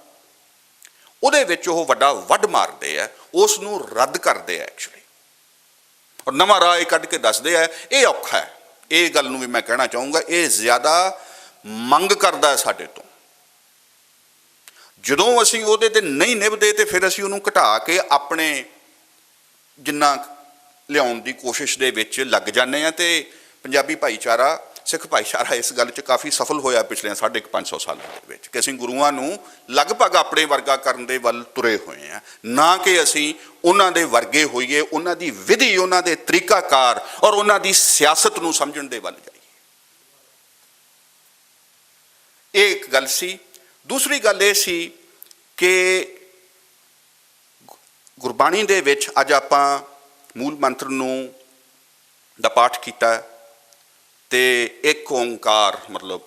ਉਹਦੇ ਵਿੱਚ ਉਹ ਵੱਡਾ ਵੱਢ ਮਾਰਦੇ ਆ, ਉਸ ਨੂੰ ਰੱਦ ਕਰਦੇ ਆ ਐਕਚੁਅਲੀ, ਔਰ ਨਵਾਂ ਰਾਹ ਇਹ ਕੱਢ ਕੇ ਦੱਸਦੇ ਆ। ਇਹ ਔਖਾ ਹੈ, ਇਹ ਗੱਲ ਨੂੰ ਵੀ ਮੈਂ ਕਹਿਣਾ ਚਾਹੂੰਗਾ, ਇਹ ਜ਼ਿਆਦਾ ਮੰਗ ਕਰਦਾ ਹੈ ਸਾਡੇ ਤੋਂ। ਜਦੋਂ ਅਸੀਂ ਉਹਦੇ ਤੇ ਨਹੀਂ ਨਿਭਦੇ ਤੇ ਫਿਰ ਅਸੀਂ ਉਹਨੂੰ ਘਟਾ ਕੇ ਆਪਣੇ ਜਿੰਨਾ ਲਿਆਉਣ ਦੀ ਕੋਸ਼ਿਸ਼ ਦੇ ਵਿੱਚ ਲੱਗ ਜਾਂਦੇ ਹਾਂ। ਤੇ ਪੰਜਾਬੀ ਭਾਈਚਾਰਾ, ਸਿੱਖ ਭਾਈਚਾਰਾ ਇਸ ਗੱਲ 'ਚ ਕਾਫੀ ਸਫਲ ਹੋਇਆ ਪਿਛਲੇ 550 ਸਾਲਾਂ ਦੇ ਵਿੱਚ ਕਿ ਅਸੀਂ ਗੁਰੂਆਂ ਨੂੰ ਲਗਭਗ ਆਪਣੇ ਵਰਗਾ ਕਰਨ ਦੇ ਵੱਲ ਤੁਰੇ ਹੋਏ ਹਾਂ, ਨਾ ਕਿ ਅਸੀਂ ਉਹਨਾਂ ਦੇ ਵਰਗੇ ਹੋਈਏ, ਉਹਨਾਂ ਦੀ ਵਿਧੀ, ਉਹਨਾਂ ਦੇ ਤਰੀਕਾਕਾਰ ਔਰ ਉਹਨਾਂ ਦੀ ਸਿਆਸਤ ਨੂੰ ਸਮਝਣ ਦੇ ਵੱਲ ਜਾਈਏ। ਇਹ ਇੱਕ ਗੱਲ ਸੀ। ਦੂਸਰੀ ਗੱਲ ਇਹ ਸੀ ਕਿ ਗੁਰਬਾਣੀ ਦੇ ਵਿੱਚ ਅੱਜ ਆਪਾਂ ਮੂਲ ਮੰਤਰ ਨੂੰ ਦਾ ਪਾਠ ਕੀਤਾ ਤੇ ਇੱਕ ਓਂਕਾਰ ਮਤਲਬ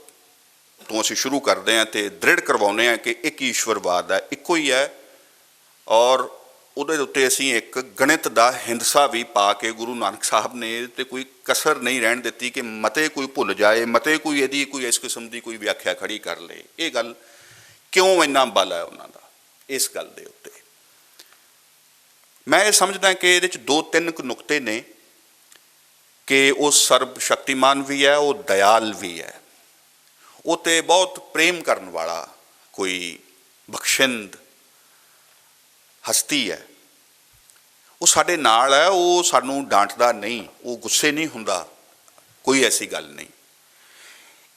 ਤੋਂ ਅਸੀਂ ਸ਼ੁਰੂ ਕਰਦੇ ਹਾਂ ਤੇ ਦ੍ਰਿੜ ਕਰਵਾਉਂਦੇ ਹਾਂ ਕਿ ਇੱਕ ਈਸ਼ਵਰਵਾਦ ਹੈ, ਇੱਕੋ ਹੀ ਹੈ, ਔਰ ਉਹਦੇ ਉੱਤੇ ਅਸੀਂ ਇੱਕ ਗਣਿਤ ਦਾ ਹਿੰਦਸਾ ਵੀ ਪਾ ਕੇ ਗੁਰੂ ਨਾਨਕ ਸਾਹਿਬ ਨੇ ਤੇ ਕੋਈ ਕਸਰ ਨਹੀਂ ਰਹਿਣ ਦਿੱਤੀ ਕਿ ਮਤੇ ਕੋਈ ਭੁੱਲ ਜਾਏ, ਮਤੇ ਕੋਈ ਇਹਦੀ ਕੋਈ ਇਸ ਕਿਸਮ ਦੀ ਕੋਈ ਵਿਆਖਿਆ ਖੜੀ ਕਰ ਲਏ। ਇਹ ਗੱਲ ਕਿਉਂ ਇੰਨਾ ਬਲ ਹੈ ਉਹਨਾਂ ਦਾ ਇਸ ਗੱਲ ਦੇ ਉੱਤੇ? ਮੈਂ ਇਹ ਸਮਝਦਾ ਕਿ ਇਹਦੇ 'ਚ 2-3 ਨੁਕਤੇ ਨੇ ਕਿ ਉਹ ਸਰਬ ਸ਼ਕਤੀਮਾਨ ਵੀ ਹੈ, ਉਹ ਦਇਆਲ ਵੀ ਹੈ, ਉਹ ਤੇ ਬਹੁਤ ਪ੍ਰੇਮ ਕਰਨ ਵਾਲਾ ਕੋਈ ਬਖਸ਼ਿੰਦ ਹਸਤੀ ਹੈ। ਉਹ ਸਾਡੇ ਨਾਲ ਹੈ, ਉਹ ਸਾਨੂੰ ਡਾਂਟਦਾ ਨਹੀਂ, ਉਹ ਗੁੱਸੇ ਨਹੀਂ ਹੁੰਦਾ, ਕੋਈ ਐਸੀ ਗੱਲ ਨਹੀਂ।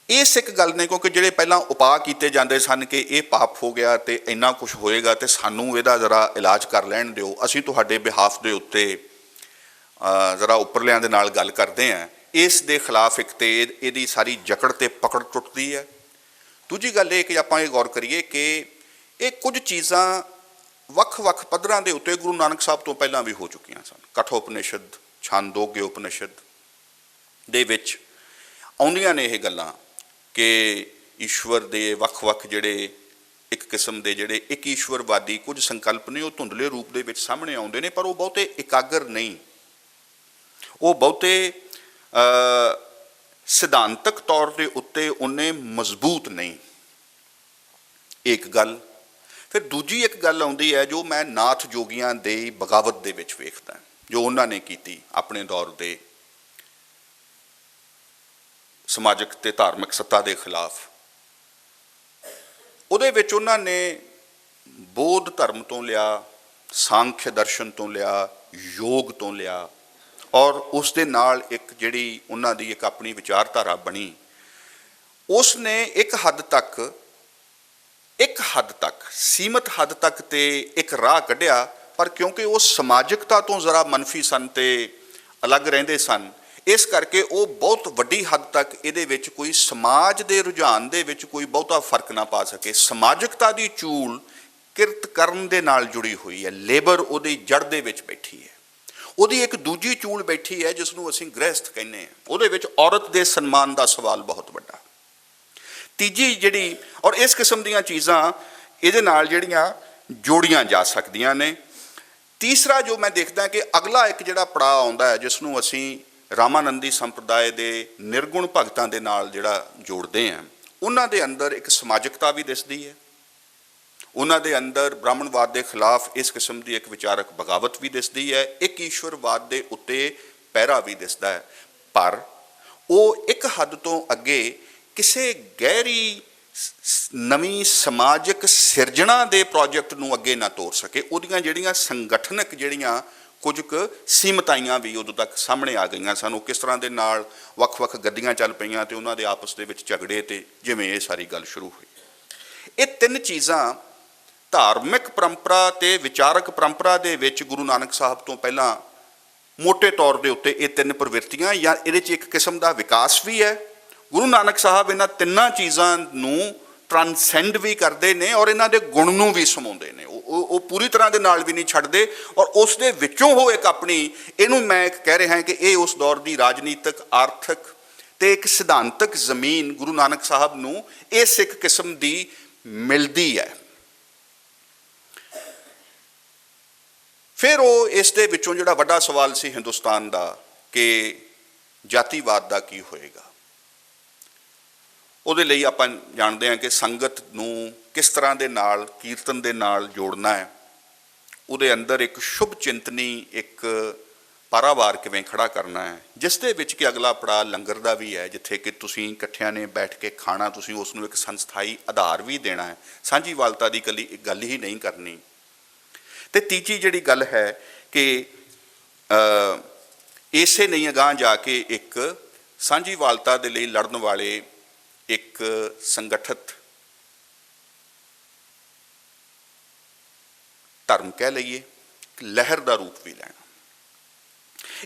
ਇਸ ਇੱਕ ਗੱਲ ਨੇ, ਕਿਉਂਕਿ ਜਿਹੜੇ ਪਹਿਲਾਂ ਉਪਾਅ ਕੀਤੇ ਜਾਂਦੇ ਸਨ ਕਿ ਇਹ ਪਾਪ ਹੋ ਗਿਆ ਤੇ ਇੰਨਾ ਕੁਛ ਹੋਏਗਾ ਤੇ ਸਾਨੂੰ ਇਹਦਾ ਜ਼ਰਾ ਇਲਾਜ ਕਰ ਲੈਣ ਦਿਓ, ਅਸੀਂ ਤੁਹਾਡੇ ਬਿਹਾਫ ਦੇ ਉੱਤੇ ਜ਼ਰਾ ਉੱਪਰਲਿਆਂ ਦੇ ਨਾਲ ਗੱਲ ਕਰਦੇ ਹਾਂ, ਇਸ ਦੇ ਖਿਲਾਫ ਇੱਕ ਤੇ ਇਹਦੀ ਸਾਰੀ ਜਕੜ ਤੇ ਪਕੜ ਟੁੱਟਦੀ ਹੈ। ਦੂਜੀ ਗੱਲ ਇਹ ਕਿ ਆਪਾਂ ਇਹ ਗੌਰ ਕਰੀਏ ਕਿ ਇਹ ਕੁਝ ਚੀਜ਼ਾਂ ਵੱਖ-ਵੱਖ ਪੱਧਰਾਂ ਦੇ ਉੱਤੇ ਗੁਰੂ ਨਾਨਕ ਸਾਹਿਬ ਤੋਂ ਪਹਿਲਾਂ ਵੀ ਹੋ ਚੁੱਕੀਆਂ ਸਨ। ਕਠੋਪਨਿਸ਼ਦ, ਛਾਂਦੋਗਯ ਉਪਨਿਸ਼ਦ ਦੇ ਵਿੱਚ ਆਉਂਦੀਆਂ ਨੇ ਇਹ ਗੱਲਾਂ ਕਿ ਈਸ਼ਵਰ ਦੇ ਵੱਖ-ਵੱਖ ਜਿਹੜੇ ਇੱਕ ਕਿਸਮ ਦੇ ਜਿਹੜੇ ਇੱਕ ਈਸ਼ਵਰਵਾਦੀ ਕੁਝ ਸੰਕਲਪ ਨੇ ਉਹ ਧੁੰਦਲੇ ਰੂਪ ਦੇ ਵਿੱਚ ਸਾਹਮਣੇ ਆਉਂਦੇ ਨੇ, ਪਰ ਉਹ ਬਹੁਤੇ ਇਕਾਗਰ ਨਹੀਂ, ਉਹ ਬਹੁਤੇ ਸਿਧਾਂਤਕ ਤੌਰ ਦੇ ਉੱਤੇ ਉਹਨੇ ਮਜ਼ਬੂਤ ਨਹੀਂ। ਇੱਕ ਗੱਲ। ਫਿਰ ਦੂਜੀ ਇੱਕ ਗੱਲ ਆਉਂਦੀ ਹੈ ਜੋ ਮੈਂ ਨਾਥ ਜੋਗੀਆਂ ਦੇ ਬਗਾਵਤ ਦੇ ਵਿੱਚ ਵੇਖਦਾ, ਜੋ ਉਹਨਾਂ ਨੇ ਕੀਤੀ ਆਪਣੇ ਦੌਰ ਦੇ ਸਮਾਜਿਕ ਤੇ ਧਾਰਮਿਕ ਸੱਤਾ ਦੇ ਖਿਲਾਫ। ਉਹਦੇ ਵਿੱਚ ਉਹਨਾਂ ਨੇ ਬੌਧ ਧਰਮ ਤੋਂ ਲਿਆ, ਸਾਂਖਯ ਦਰਸ਼ਨ ਤੋਂ ਲਿਆ, ਯੋਗ ਤੋਂ ਲਿਆ, ਔਰ ਉਸ ਦੇ ਨਾਲ ਇੱਕ ਜਿਹੜੀ ਉਹਨਾਂ ਦੀ ਇੱਕ ਆਪਣੀ ਵਿਚਾਰਧਾਰਾ ਬਣੀ, ਉਸ ਨੇ ਇੱਕ ਹੱਦ ਤੱਕ ਸੀਮਤ ਹੱਦ ਤੱਕ ਤੇ ਇੱਕ ਰਾਹ ਕੱਢਿਆ, ਪਰ ਕਿਉਂਕਿ ਉਹ ਸਮਾਜਿਕਤਾ ਤੋਂ ਜ਼ਰਾ ਮੰਨਫੀ ਸਨ ਤੇ ਅਲੱਗ ਰਹਿੰਦੇ ਸਨ, ਇਸ ਕਰਕੇ ਉਹ ਬਹੁਤ ਵੱਡੀ ਹੱਦ ਤੱਕ ਇਹਦੇ ਵਿੱਚ ਕੋਈ ਸਮਾਜ ਦੇ ਰੁਝਾਨ ਦੇ ਵਿੱਚ ਕੋਈ ਬਹੁਤਾ ਫਰਕ ਨਾ ਪਾ ਸਕੇ। ਸਮਾਜਿਕਤਾ ਦੀ ਚੂਲ ਕਿਰਤ ਕਰਨ ਦੇ ਨਾਲ ਜੁੜੀ ਹੋਈ ਹੈ, ਲੇਬਰ ਉਹਦੀ ਜੜ ਦੇ ਵਿੱਚ ਬੈਠੀ ਹੈ। ਉਹਦੀ ਇੱਕ ਦੂਜੀ ਚੂਲ ਬੈਠੀ ਹੈ ਜਿਸ ਨੂੰ ਅਸੀਂ ਗ੍ਰਹਿਸਥ ਕਹਿੰਦੇ ਹਾਂ, ਉਹਦੇ ਵਿੱਚ ਔਰਤ ਦੇ ਸਨਮਾਨ ਦਾ ਸਵਾਲ ਬਹੁਤ ਵੱਡਾ। ਤੀਜੀ ਜਿਹੜੀ, ਔਰ ਇਸ ਕਿਸਮ ਦੀਆਂ ਚੀਜ਼ਾਂ ਇਹਦੇ ਨਾਲ ਜਿਹੜੀਆਂ ਜੋੜੀਆਂ ਜਾ ਸਕਦੀਆਂ ਨੇ। ਤੀਸਰਾ ਜੋ ਮੈਂ ਦੇਖਦਾ ਕਿ ਅਗਲਾ ਇੱਕ ਜਿਹੜਾ ਪੜਾਅ ਆਉਂਦਾ ਹੈ ਜਿਸ ਨੂੰ ਅਸੀਂ ਰਾਮਾਨੰਦੀ ਸੰਪਰਦਾਇ ਦੇ ਨਿਰਗੁਣ ਭਗਤਾਂ ਦੇ ਨਾਲ ਜਿਹੜਾ ਜੋੜਦੇ ਹਾਂ, ਉਹਨਾਂ ਦੇ ਅੰਦਰ ਇੱਕ ਸਮਾਜਿਕਤਾ ਵੀ ਦਿਸਦੀ ਹੈ, ਉਹਨਾਂ ਦੇ ਅੰਦਰ ਬ੍ਰਾਹਮਣਵਾਦ ਦੇ ਖਿਲਾਫ ਇਸ ਕਿਸਮ ਦੀ ਇੱਕ ਵਿਚਾਰਕ ਬਗਾਵਤ ਵੀ ਦਿਸਦੀ ਹੈ, ਇੱਕ ਈਸ਼ਵਰਵਾਦ ਦੇ ਉੱਤੇ ਪਹਿਰਾ ਵੀ ਦਿਸਦਾ ਹੈ, ਪਰ ਉਹ ਇੱਕ ਹੱਦ ਤੋਂ ਅੱਗੇ ਕਿਸੇ ਗਹਿਰੀ ਨਵੀਂ ਸਮਾਜਿਕ ਸਿਰਜਣਾ ਦੇ ਪ੍ਰੋਜੈਕਟ ਨੂੰ ਅੱਗੇ ਨਾ ਤੋਰ ਸਕੇ। ਉਹਦੀਆਂ ਜਿਹੜੀਆਂ ਸੰਗਠਨਕ ਜਿਹੜੀਆਂ ਕੁਝ ਕੁ ਸੀਮਤਾਈਆਂ ਵੀ ਉਦੋਂ ਤੱਕ ਸਾਹਮਣੇ ਆ ਗਈਆਂ ਸਨ। ਉਹ ਕਿਸ ਤਰ੍ਹਾਂ ਦੇ ਨਾਲ ਵੱਖ-ਵੱਖ ਗੱਦੀਆਂ ਚੱਲ ਪਈਆਂ ਤੇ ਉਹਨਾਂ ਦੇ ਆਪਸ ਦੇ ਵਿੱਚ ਝਗੜੇ ਤੇ ਜਿਵੇਂ ਇਹ ਸਾਰੀ ਗੱਲ ਸ਼ੁਰੂ ਹੋਈ। ਇਹ ਤਿੰਨ ਚੀਜ਼ਾਂ ਧਾਰਮਿਕ ਪਰੰਪਰਾ ਤੇ ਵਿਚਾਰਕ ਪਰੰਪਰਾ ਦੇ ਵਿੱਚ ਗੁਰੂ ਨਾਨਕ ਸਾਹਿਬ ਤੋਂ ਪਹਿਲਾਂ ਮੋਟੇ ਤੌਰ ਦੇ ਉੱਤੇ ਇਹ ਤਿੰਨ ਪ੍ਰਵਿਰਤੀਆਂ ਜਾਂ ਇਹਦੇ 'ਚ ਇੱਕ ਕਿਸਮ ਦਾ ਵਿਕਾਸ ਵੀ ਹੈ। ਗੁਰੂ ਨਾਨਕ ਸਾਹਿਬ ਇਹਨਾਂ ਤਿੰਨਾਂ ਚੀਜ਼ਾਂ ਨੂੰ ਟ੍ਰਾਂਸੈਂਡ ਵੀ ਕਰਦੇ ਨੇ ਔਰ ਇਹਨਾਂ ਦੇ ਗੁਣ ਨੂੰ ਵੀ ਸਮਾਉਂਦੇ ਨੇ। ਉਹ ਪੂਰੀ ਤਰ੍ਹਾਂ ਦੇ ਨਾਲ ਵੀ ਨਹੀਂ ਛੱਡਦੇ ਔਰ ਉਸ ਦੇ ਵਿੱਚੋਂ ਉਹ ਇੱਕ ਆਪਣੀ, ਇਹਨੂੰ ਮੈਂ ਕਹਿ ਰਿਹਾ ਕਿ ਇਹ ਉਸ ਦੌਰ ਦੀ ਰਾਜਨੀਤਿਕ, ਆਰਥਿਕ ਤੇ ਇੱਕ ਸਿਧਾਂਤਕ ਜ਼ਮੀਨ ਗੁਰੂ ਨਾਨਕ ਸਾਹਿਬ ਨੂੰ ਇਸ ਇੱਕ ਕਿਸਮ ਦੀ ਮਿਲਦੀ ਹੈ। ਫਿਰ ਉਹ ਇਸ ਦੇ ਵਿੱਚੋਂ ਜਿਹੜਾ ਵੱਡਾ ਸਵਾਲ ਸੀ ਹਿੰਦੁਸਤਾਨ ਦਾ ਕਿ ਜਾਤੀਵਾਦ ਦਾ ਕੀ ਹੋਏਗਾ, ਉਹਦੇ ਲਈ ਆਪਾਂ ਜਾਣਦੇ ਹਾਂ ਕਿ ਸੰਗਤ ਨੂੰ ਕਿਸ ਤਰ੍ਹਾਂ ਦੇ ਨਾਲ ਕੀਰਤਨ ਦੇ ਨਾਲ ਜੋੜਨਾ ਹੈ, ਉਹਦੇ ਅੰਦਰ ਇੱਕ ਸ਼ੁਭ ਚਿੰਤਨੀ ਇੱਕ ਪਾਰਾਵਾਰ ਕਿਵੇਂ ਖੜਾ ਕਰਨਾ ਹੈ, ਜਿਸ ਦੇ ਵਿੱਚ ਕਿ ਅਗਲਾ ਪੜਾਅ ਲੰਗਰ ਦਾ ਵੀ ਹੈ, ਜਿੱਥੇ ਕਿ ਤੁਸੀਂ ਇਕੱਠਿਆਂ ਨੇ ਬੈਠ ਕੇ ਖਾਣਾ, ਤੁਸੀਂ ਉਸ ਨੂੰ ਇੱਕ ਸੰਸਥਾਈ ਆਧਾਰ ਵੀ ਦੇਣਾ ਹੈ, ਸਾਂਝੀਵਾਲਤਾ ਦੀ ਇਕੱਲੀ ਇੱਕ ਗੱਲ ਹੀ ਨਹੀਂ ਕਰਨੀ। ਤੇ ਤੀਜੀ ਜਿਹੜੀ ਗੱਲ ਹੈ ਕਿ ਇਸੇ ਨਹੀਂ ਅਗਾਂਹ ਜਾ ਕੇ ਇੱਕ ਸਾਂਝੀਵਾਲਤਾ ਦੇ ਲਈ ਲੜਨ ਵਾਲੇ ਇੱਕ ਸੰਗਠਿਤ ਧਰਮ ਕਹਿ ਲਈਏ, ਲਹਿਰ ਦਾ ਰੂਪ ਵੀ ਲੈਣਾ।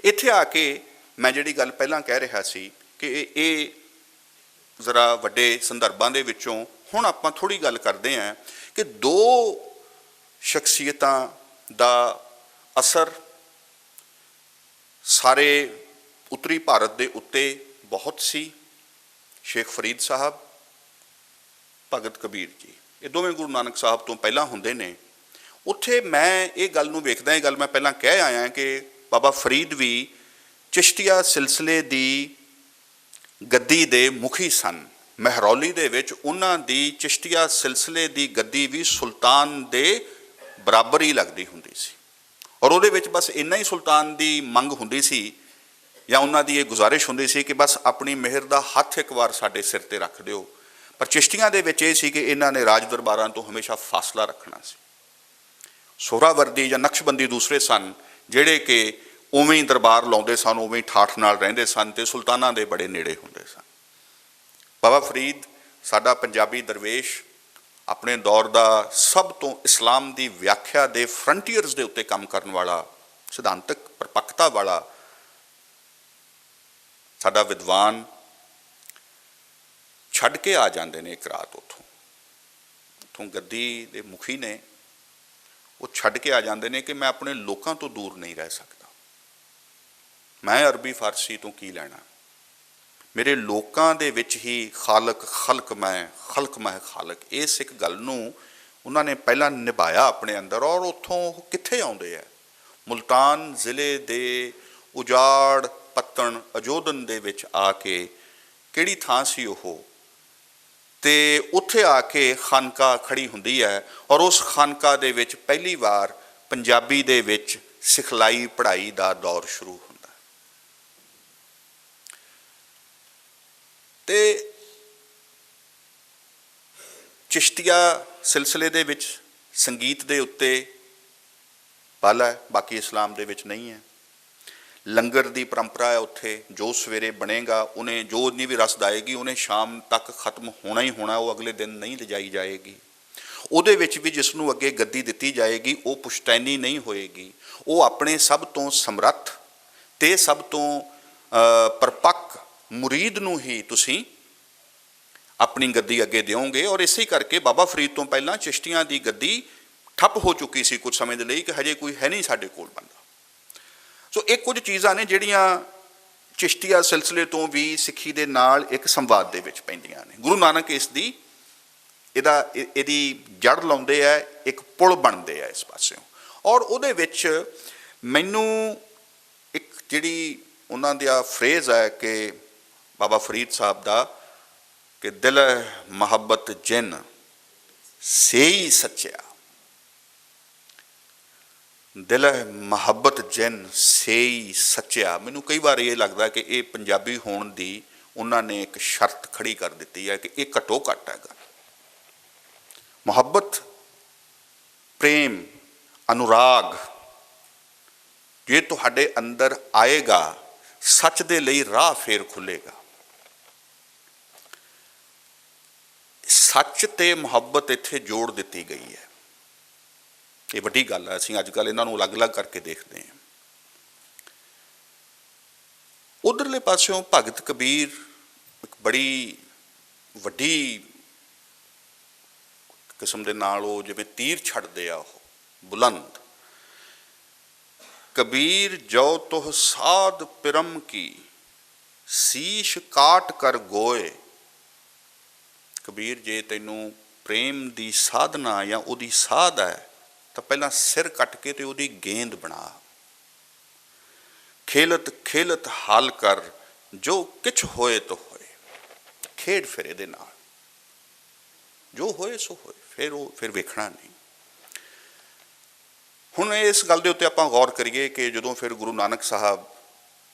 ਇੱਥੇ ਆ ਕੇ ਮੈਂ ਜਿਹੜੀ ਗੱਲ ਪਹਿਲਾਂ ਕਹਿ ਰਿਹਾ ਸੀ ਕਿ ਇਹ ਜ਼ਰਾ ਵੱਡੇ ਸੰਦਰਭਾਂ ਦੇ ਵਿੱਚੋਂ ਹੁਣ ਆਪਾਂ ਥੋੜ੍ਹੀ ਗੱਲ ਕਰਦੇ ਹਾਂ ਕਿ ਦੋ ਸ਼ਖਸੀਅਤਾਂ ਦਾ ਅਸਰ ਸਾਰੇ ਉੱਤਰੀ ਭਾਰਤ ਦੇ ਉੱਤੇ ਬਹੁਤ ਸੀ। ਸ਼ੇਖ ਫਰੀਦ ਸਾਹਿਬ, ਭਗਤ ਕਬੀਰ ਜੀ, ਇਹ ਦੋਵੇਂ ਗੁਰੂ ਨਾਨਕ ਸਾਹਿਬ ਤੋਂ ਪਹਿਲਾਂ ਹੁੰਦੇ ਨੇ। ਉੱਥੇ ਮੈਂ ਇਹ ਗੱਲ ਨੂੰ ਵੇਖਦਾ, ਇਹ ਗੱਲ ਮੈਂ ਪਹਿਲਾਂ ਕਹਿ ਆਇਆ ਕਿ ਬਾਬਾ ਫਰੀਦ ਵੀ ਚਿਸ਼ਤੀਆ ਸਿਲਸਿਲੇ ਦੀ ਗੱਦੀ ਦੇ ਮੁਖੀ ਸਨ। ਮਹਿਰੌਲੀ ਦੇ ਵਿੱਚ ਉਹਨਾਂ ਦੀ ਚਿਸ਼ਤੀਆ ਸਿਲਸਿਲੇ ਦੀ ਗੱਦੀ ਵੀ ਸੁਲਤਾਨ ਦੇ ਬਰਾਬਰ ਹੀ ਲੱਗਦੀ ਹੁੰਦੀ ਸੀ, ਔਰ ਉਹਦੇ ਵਿੱਚ ਬਸ ਇੰਨਾ ਹੀ ਸੁਲਤਾਨ ਦੀ ਮੰਗ ਹੁੰਦੀ ਸੀ ਜਾਂ ਉਹਨਾਂ ਦੀ ਇਹ ਗੁਜ਼ਾਰਿਸ਼ ਹੁੰਦੀ ਸੀ ਕਿ ਬਸ ਆਪਣੀ ਮਿਹਰ ਦਾ ਹੱਥ ਇੱਕ ਵਾਰ ਸਾਡੇ ਸਿਰ ਤੇ ਰੱਖ ਦਿਓ। ਪਰ ਚਿਸ਼ਤੀਆਂ ਦੇ ਵਿੱਚ ਇਹ ਸੀ ਕਿ ਇਹਨਾਂ ਨੇ ਰਾਜ ਦਰਬਾਰਾਂ ਤੋਂ ਹਮੇਸ਼ਾ ਫਾਸਲਾ ਰੱਖਣਾ ਸੀ। ਸੋਹਰਾਵਰਦੀ ਜਾਂ ਨਕਸ਼ਬੰਦੀ ਦੂਸਰੇ ਸਨ ਜਿਹੜੇ ਕਿ ਉਵੇਂ ਹੀ ਦਰਬਾਰ ਲਾਉਂਦੇ ਸਨ, ਉਵੇਂ ਹੀ ਠਾਠ ਨਾਲ ਰਹਿੰਦੇ ਸਨ ਅਤੇ ਸੁਲਤਾਨਾਂ ਦੇ ਬੜੇ ਨੇੜੇ ਹੁੰਦੇ ਸਨ। ਬਾਬਾ ਫਰੀਦ ਸਾਡਾ ਪੰਜਾਬੀ ਦਰਵੇਸ਼ ਆਪਣੇ ਦੌਰ ਦਾ ਸਭ ਤੋਂ ਇਸਲਾਮ ਦੀ ਵਿਆਖਿਆ ਦੇ ਫਰੰਟੀਅਰਸ ਦੇ ਉੱਤੇ ਕੰਮ ਕਰਨ ਵਾਲਾ, ਸਿਧਾਂਤਕ ਪਰਪੱਕਤਾ ਵਾਲਾ ਸਾਡਾ ਵਿਦਵਾਨ ਛੱਡ ਕੇ ਆ ਜਾਂਦੇ ਨੇ ਇੱਕ ਰਾਤ। ਉੱਥੋਂ ਗੱਦੀ ਦੇ ਮੁਖੀ ਨੇ, ਉਹ ਛੱਡ ਕੇ ਆ ਜਾਂਦੇ ਨੇ ਕਿ ਮੈਂ ਆਪਣੇ ਲੋਕਾਂ ਤੋਂ ਦੂਰ ਨਹੀਂ ਰਹਿ ਸਕਦਾ, ਮੈਂ ਅਰਬੀ ਫਾਰਸੀ ਤੋਂ ਕੀ ਲੈਣਾ, ਮੇਰੇ ਲੋਕਾਂ ਦੇ ਵਿੱਚ ਹੀ ਖਾਲਕ ਖਲਕ ਮੈਂ ਖਾਲਕ। ਇਸ ਇੱਕ ਗੱਲ ਨੂੰ ਉਹਨਾਂ ਨੇ ਪਹਿਲਾਂ ਨਿਭਾਇਆ ਆਪਣੇ ਅੰਦਰ, ਔਰ ਉੱਥੋਂ ਉਹ ਕਿੱਥੇ ਆਉਂਦੇ ਆ, ਮੁਲਤਾਨ ਜ਼ਿਲ੍ਹੇ ਦੇ ਉਜਾੜ ਪੱਤਣ ਅਜੋਧਨ ਦੇ ਵਿੱਚ ਆ ਕੇ, ਕਿਹੜੀ ਥਾਂ ਸੀ ਉਹ, ਅਤੇ ਉੱਥੇ ਆ ਕੇ ਖਾਨਕਾ ਖੜੀ ਹੁੰਦੀ ਹੈ, ਔਰ ਉਸ ਖਾਨਕਾ ਦੇ ਵਿੱਚ ਪਹਿਲੀ ਵਾਰ ਪੰਜਾਬੀ ਦੇ ਵਿੱਚ ਸਿਖਲਾਈ ਪੜ੍ਹਾਈ ਦਾ ਦੌਰ ਸ਼ੁਰੂ ਹੁੰਦਾ। ਅਤੇ ਚਿਸ਼ਤੀਆ ਸਿਲਸਿਲੇ ਦੇ ਵਿੱਚ ਸੰਗੀਤ ਦੇ ਉੱਤੇ ਬਲ ਹੈ, ਬਾਕੀ ਇਸਲਾਮ ਦੇ ਵਿੱਚ ਨਹੀਂ ਹੈ। ਲੰਗਰ ਦੀ ਪਰੰਪਰਾ ਹੈ ਉੱਥੇ, ਜੋ ਸਵੇਰੇ ਬਣੇਗਾ ਉਹਨੇ, ਜੋ ਉਨੀ ਵੀ ਰਸਦ ਆਏਗੀ ਉਹਨੇ ਸ਼ਾਮ ਤੱਕ ਖਤਮ ਹੋਣਾ ਹੀ ਹੋਣਾ, ਉਹ ਅਗਲੇ ਦਿਨ ਨਹੀਂ ਲਿਜਾਈ ਜਾਏਗੀ। ਉਹਦੇ ਵਿੱਚ ਵੀ ਜਿਸ ਨੂੰ ਅੱਗੇ ਗੱਦੀ ਦਿੱਤੀ ਜਾਏਗੀ ਉਹ ਪੁਸ਼ਤੈਨੀ ਨਹੀਂ ਹੋਏਗੀ, ਉਹ ਆਪਣੇ ਸਭ ਤੋਂ ਸਮਰੱਥ ਅਤੇ ਸਭ ਤੋਂ ਪਰਪੱਕ ਮੁਰੀਦ ਨੂੰ ਹੀ ਤੁਸੀਂ ਆਪਣੀ ਗੱਦੀ ਅੱਗੇ ਦਿਓਗੇ। ਔਰ ਇਸੇ ਕਰਕੇ ਬਾਬਾ ਫਰੀਦ ਤੋਂ ਪਹਿਲਾਂ ਚਿਸ਼ਤੀਆਂ ਦੀ ਗੱਦੀ ਠੱਪ ਹੋ ਚੁੱਕੀ ਸੀ ਕੁਝ ਸਮੇਂ ਦੇ ਲਈ, ਕਿ ਹਜੇ ਕੋਈ ਹੈ ਨਹੀਂ ਸਾਡੇ ਕੋਲ ਬੰਦਾ। ਸੋ ਇਹ ਕੁਝ ਚੀਜ਼ਾਂ ਨੇ ਜਿਹੜੀਆਂ ਚਿਸ਼ਤੀਆ ਸਿਲਸਿਲੇ ਤੋਂ ਵੀ ਸਿੱਖੀ ਦੇ ਨਾਲ ਇੱਕ ਸੰਵਾਦ ਦੇ ਵਿੱਚ ਪੈਂਦੀਆਂ ਨੇ। ਗੁਰੂ ਨਾਨਕ ਇਹਦੀ ਜੜ ਲਾਉਂਦੇ ਆ, ਇੱਕ ਪੁਲ ਬਣਦੇ ਆ ਇਸ ਪਾਸਿਓਂ। ਔਰ ਉਹਦੇ ਵਿੱਚ ਮੈਨੂੰ ਇੱਕ ਜਿਹੜੀ ਉਹਨਾਂ ਦਾ ਫਰੇਜ਼ ਹੈ ਕਿ ਬਾਬਾ ਫਰੀਦ ਸਾਹਿਬ ਦਾ, ਕਿ ਦਿਲ ਮੁਹੱਬਤ ਜਿਨ ਸੇਈ ਸੱਚਿਆ, ਦਿਲ ਮੁਹੱਬਤ ਜਿਨ ਸੇਈ ਸੱਚਿਆ। ਮੈਨੂੰ ਕਈ ਵਾਰ ਇਹ ਲੱਗਦਾ ਕਿ ਇਹ ਪੰਜਾਬੀ ਹੋਣ ਦੀ ਉਹਨਾਂ ਨੇ ਇੱਕ ਸ਼ਰਤ ਖੜੀ ਕਰ ਦਿੱਤੀ ਹੈ ਕਿ ਇਹ ਘੱਟੋ ਘੱਟ ਹੈਗਾ। ਮੁਹੱਬਤ, ਪ੍ਰੇਮ, ਅਨੁਰਾਗ ਜੇ ਤੁਹਾਡੇ ਅੰਦਰ ਆਏਗਾ, ਸੱਚ ਦੇ ਲਈ ਰਾਹ ਫੇਰ ਖੁੱਲ੍ਹੇਗਾ। ਸੱਚ ਤੇ ਮੁਹੱਬਤ ਇੱਥੇ ਜੋੜ ਦਿੱਤੀ ਗਈ ਹੈ, ਇਹ ਵੱਡੀ ਗੱਲ ਹੈ। ਅਸੀਂ ਅੱਜ ਕੱਲ੍ਹ ਇਹਨਾਂ ਨੂੰ ਅਲੱਗ ਅਲੱਗ ਕਰਕੇ ਦੇਖਦੇ ਹਾਂ। ਉਧਰਲੇ ਪਾਸਿਓਂ ਭਗਤ ਕਬੀਰ ਇੱਕ ਬੜੀ ਵੱਡੀ ਕਿਸਮ ਦੇ ਨਾਲ ਉਹ ਜਿਵੇਂ ਤੀਰ ਛੱਡਦੇ ਆ, ਉਹ ਬੁਲੰਦ। ਕਬੀਰ ਜੋ ਤੁਹ ਸਾਧ ਪਿਰਮ ਕੀ ਸੀਸ਼ ਕਾਟ ਕਰ ਗੋਏ। ਕਬੀਰ ਜੇ ਤੈਨੂੰ ਪ੍ਰੇਮ ਦੀ ਸਾਧਨਾ ਜਾਂ ਉਹਦੀ ਸਾਧ ਹੈ ਤਾਂ ਪਹਿਲਾਂ ਸਿਰ ਕੱਟ ਕੇ ਤੇ ਉਹਦੀ ਗੇਂਦ ਬਣਾ। ਖੇਲਤ ਖੇਲਤ ਹਾਲ ਕਰ ਜੋ ਕਿਛ ਹੋਏ ਤੋ ਹੋਏ। ਖੇਡ ਫਿਰ ਇਹਦੇ ਨਾਲ, ਜੋ ਹੋਏ ਸੋ ਹੋਏ, ਫਿਰ ਵੇਖਣਾ ਨਹੀਂ। ਹੁਣ ਇਸ ਗੱਲ ਦੇ ਉੱਤੇ ਆਪਾਂ ਗੌਰ ਕਰੀਏ ਕਿ ਜਦੋਂ ਫਿਰ ਗੁਰੂ ਨਾਨਕ ਸਾਹਿਬ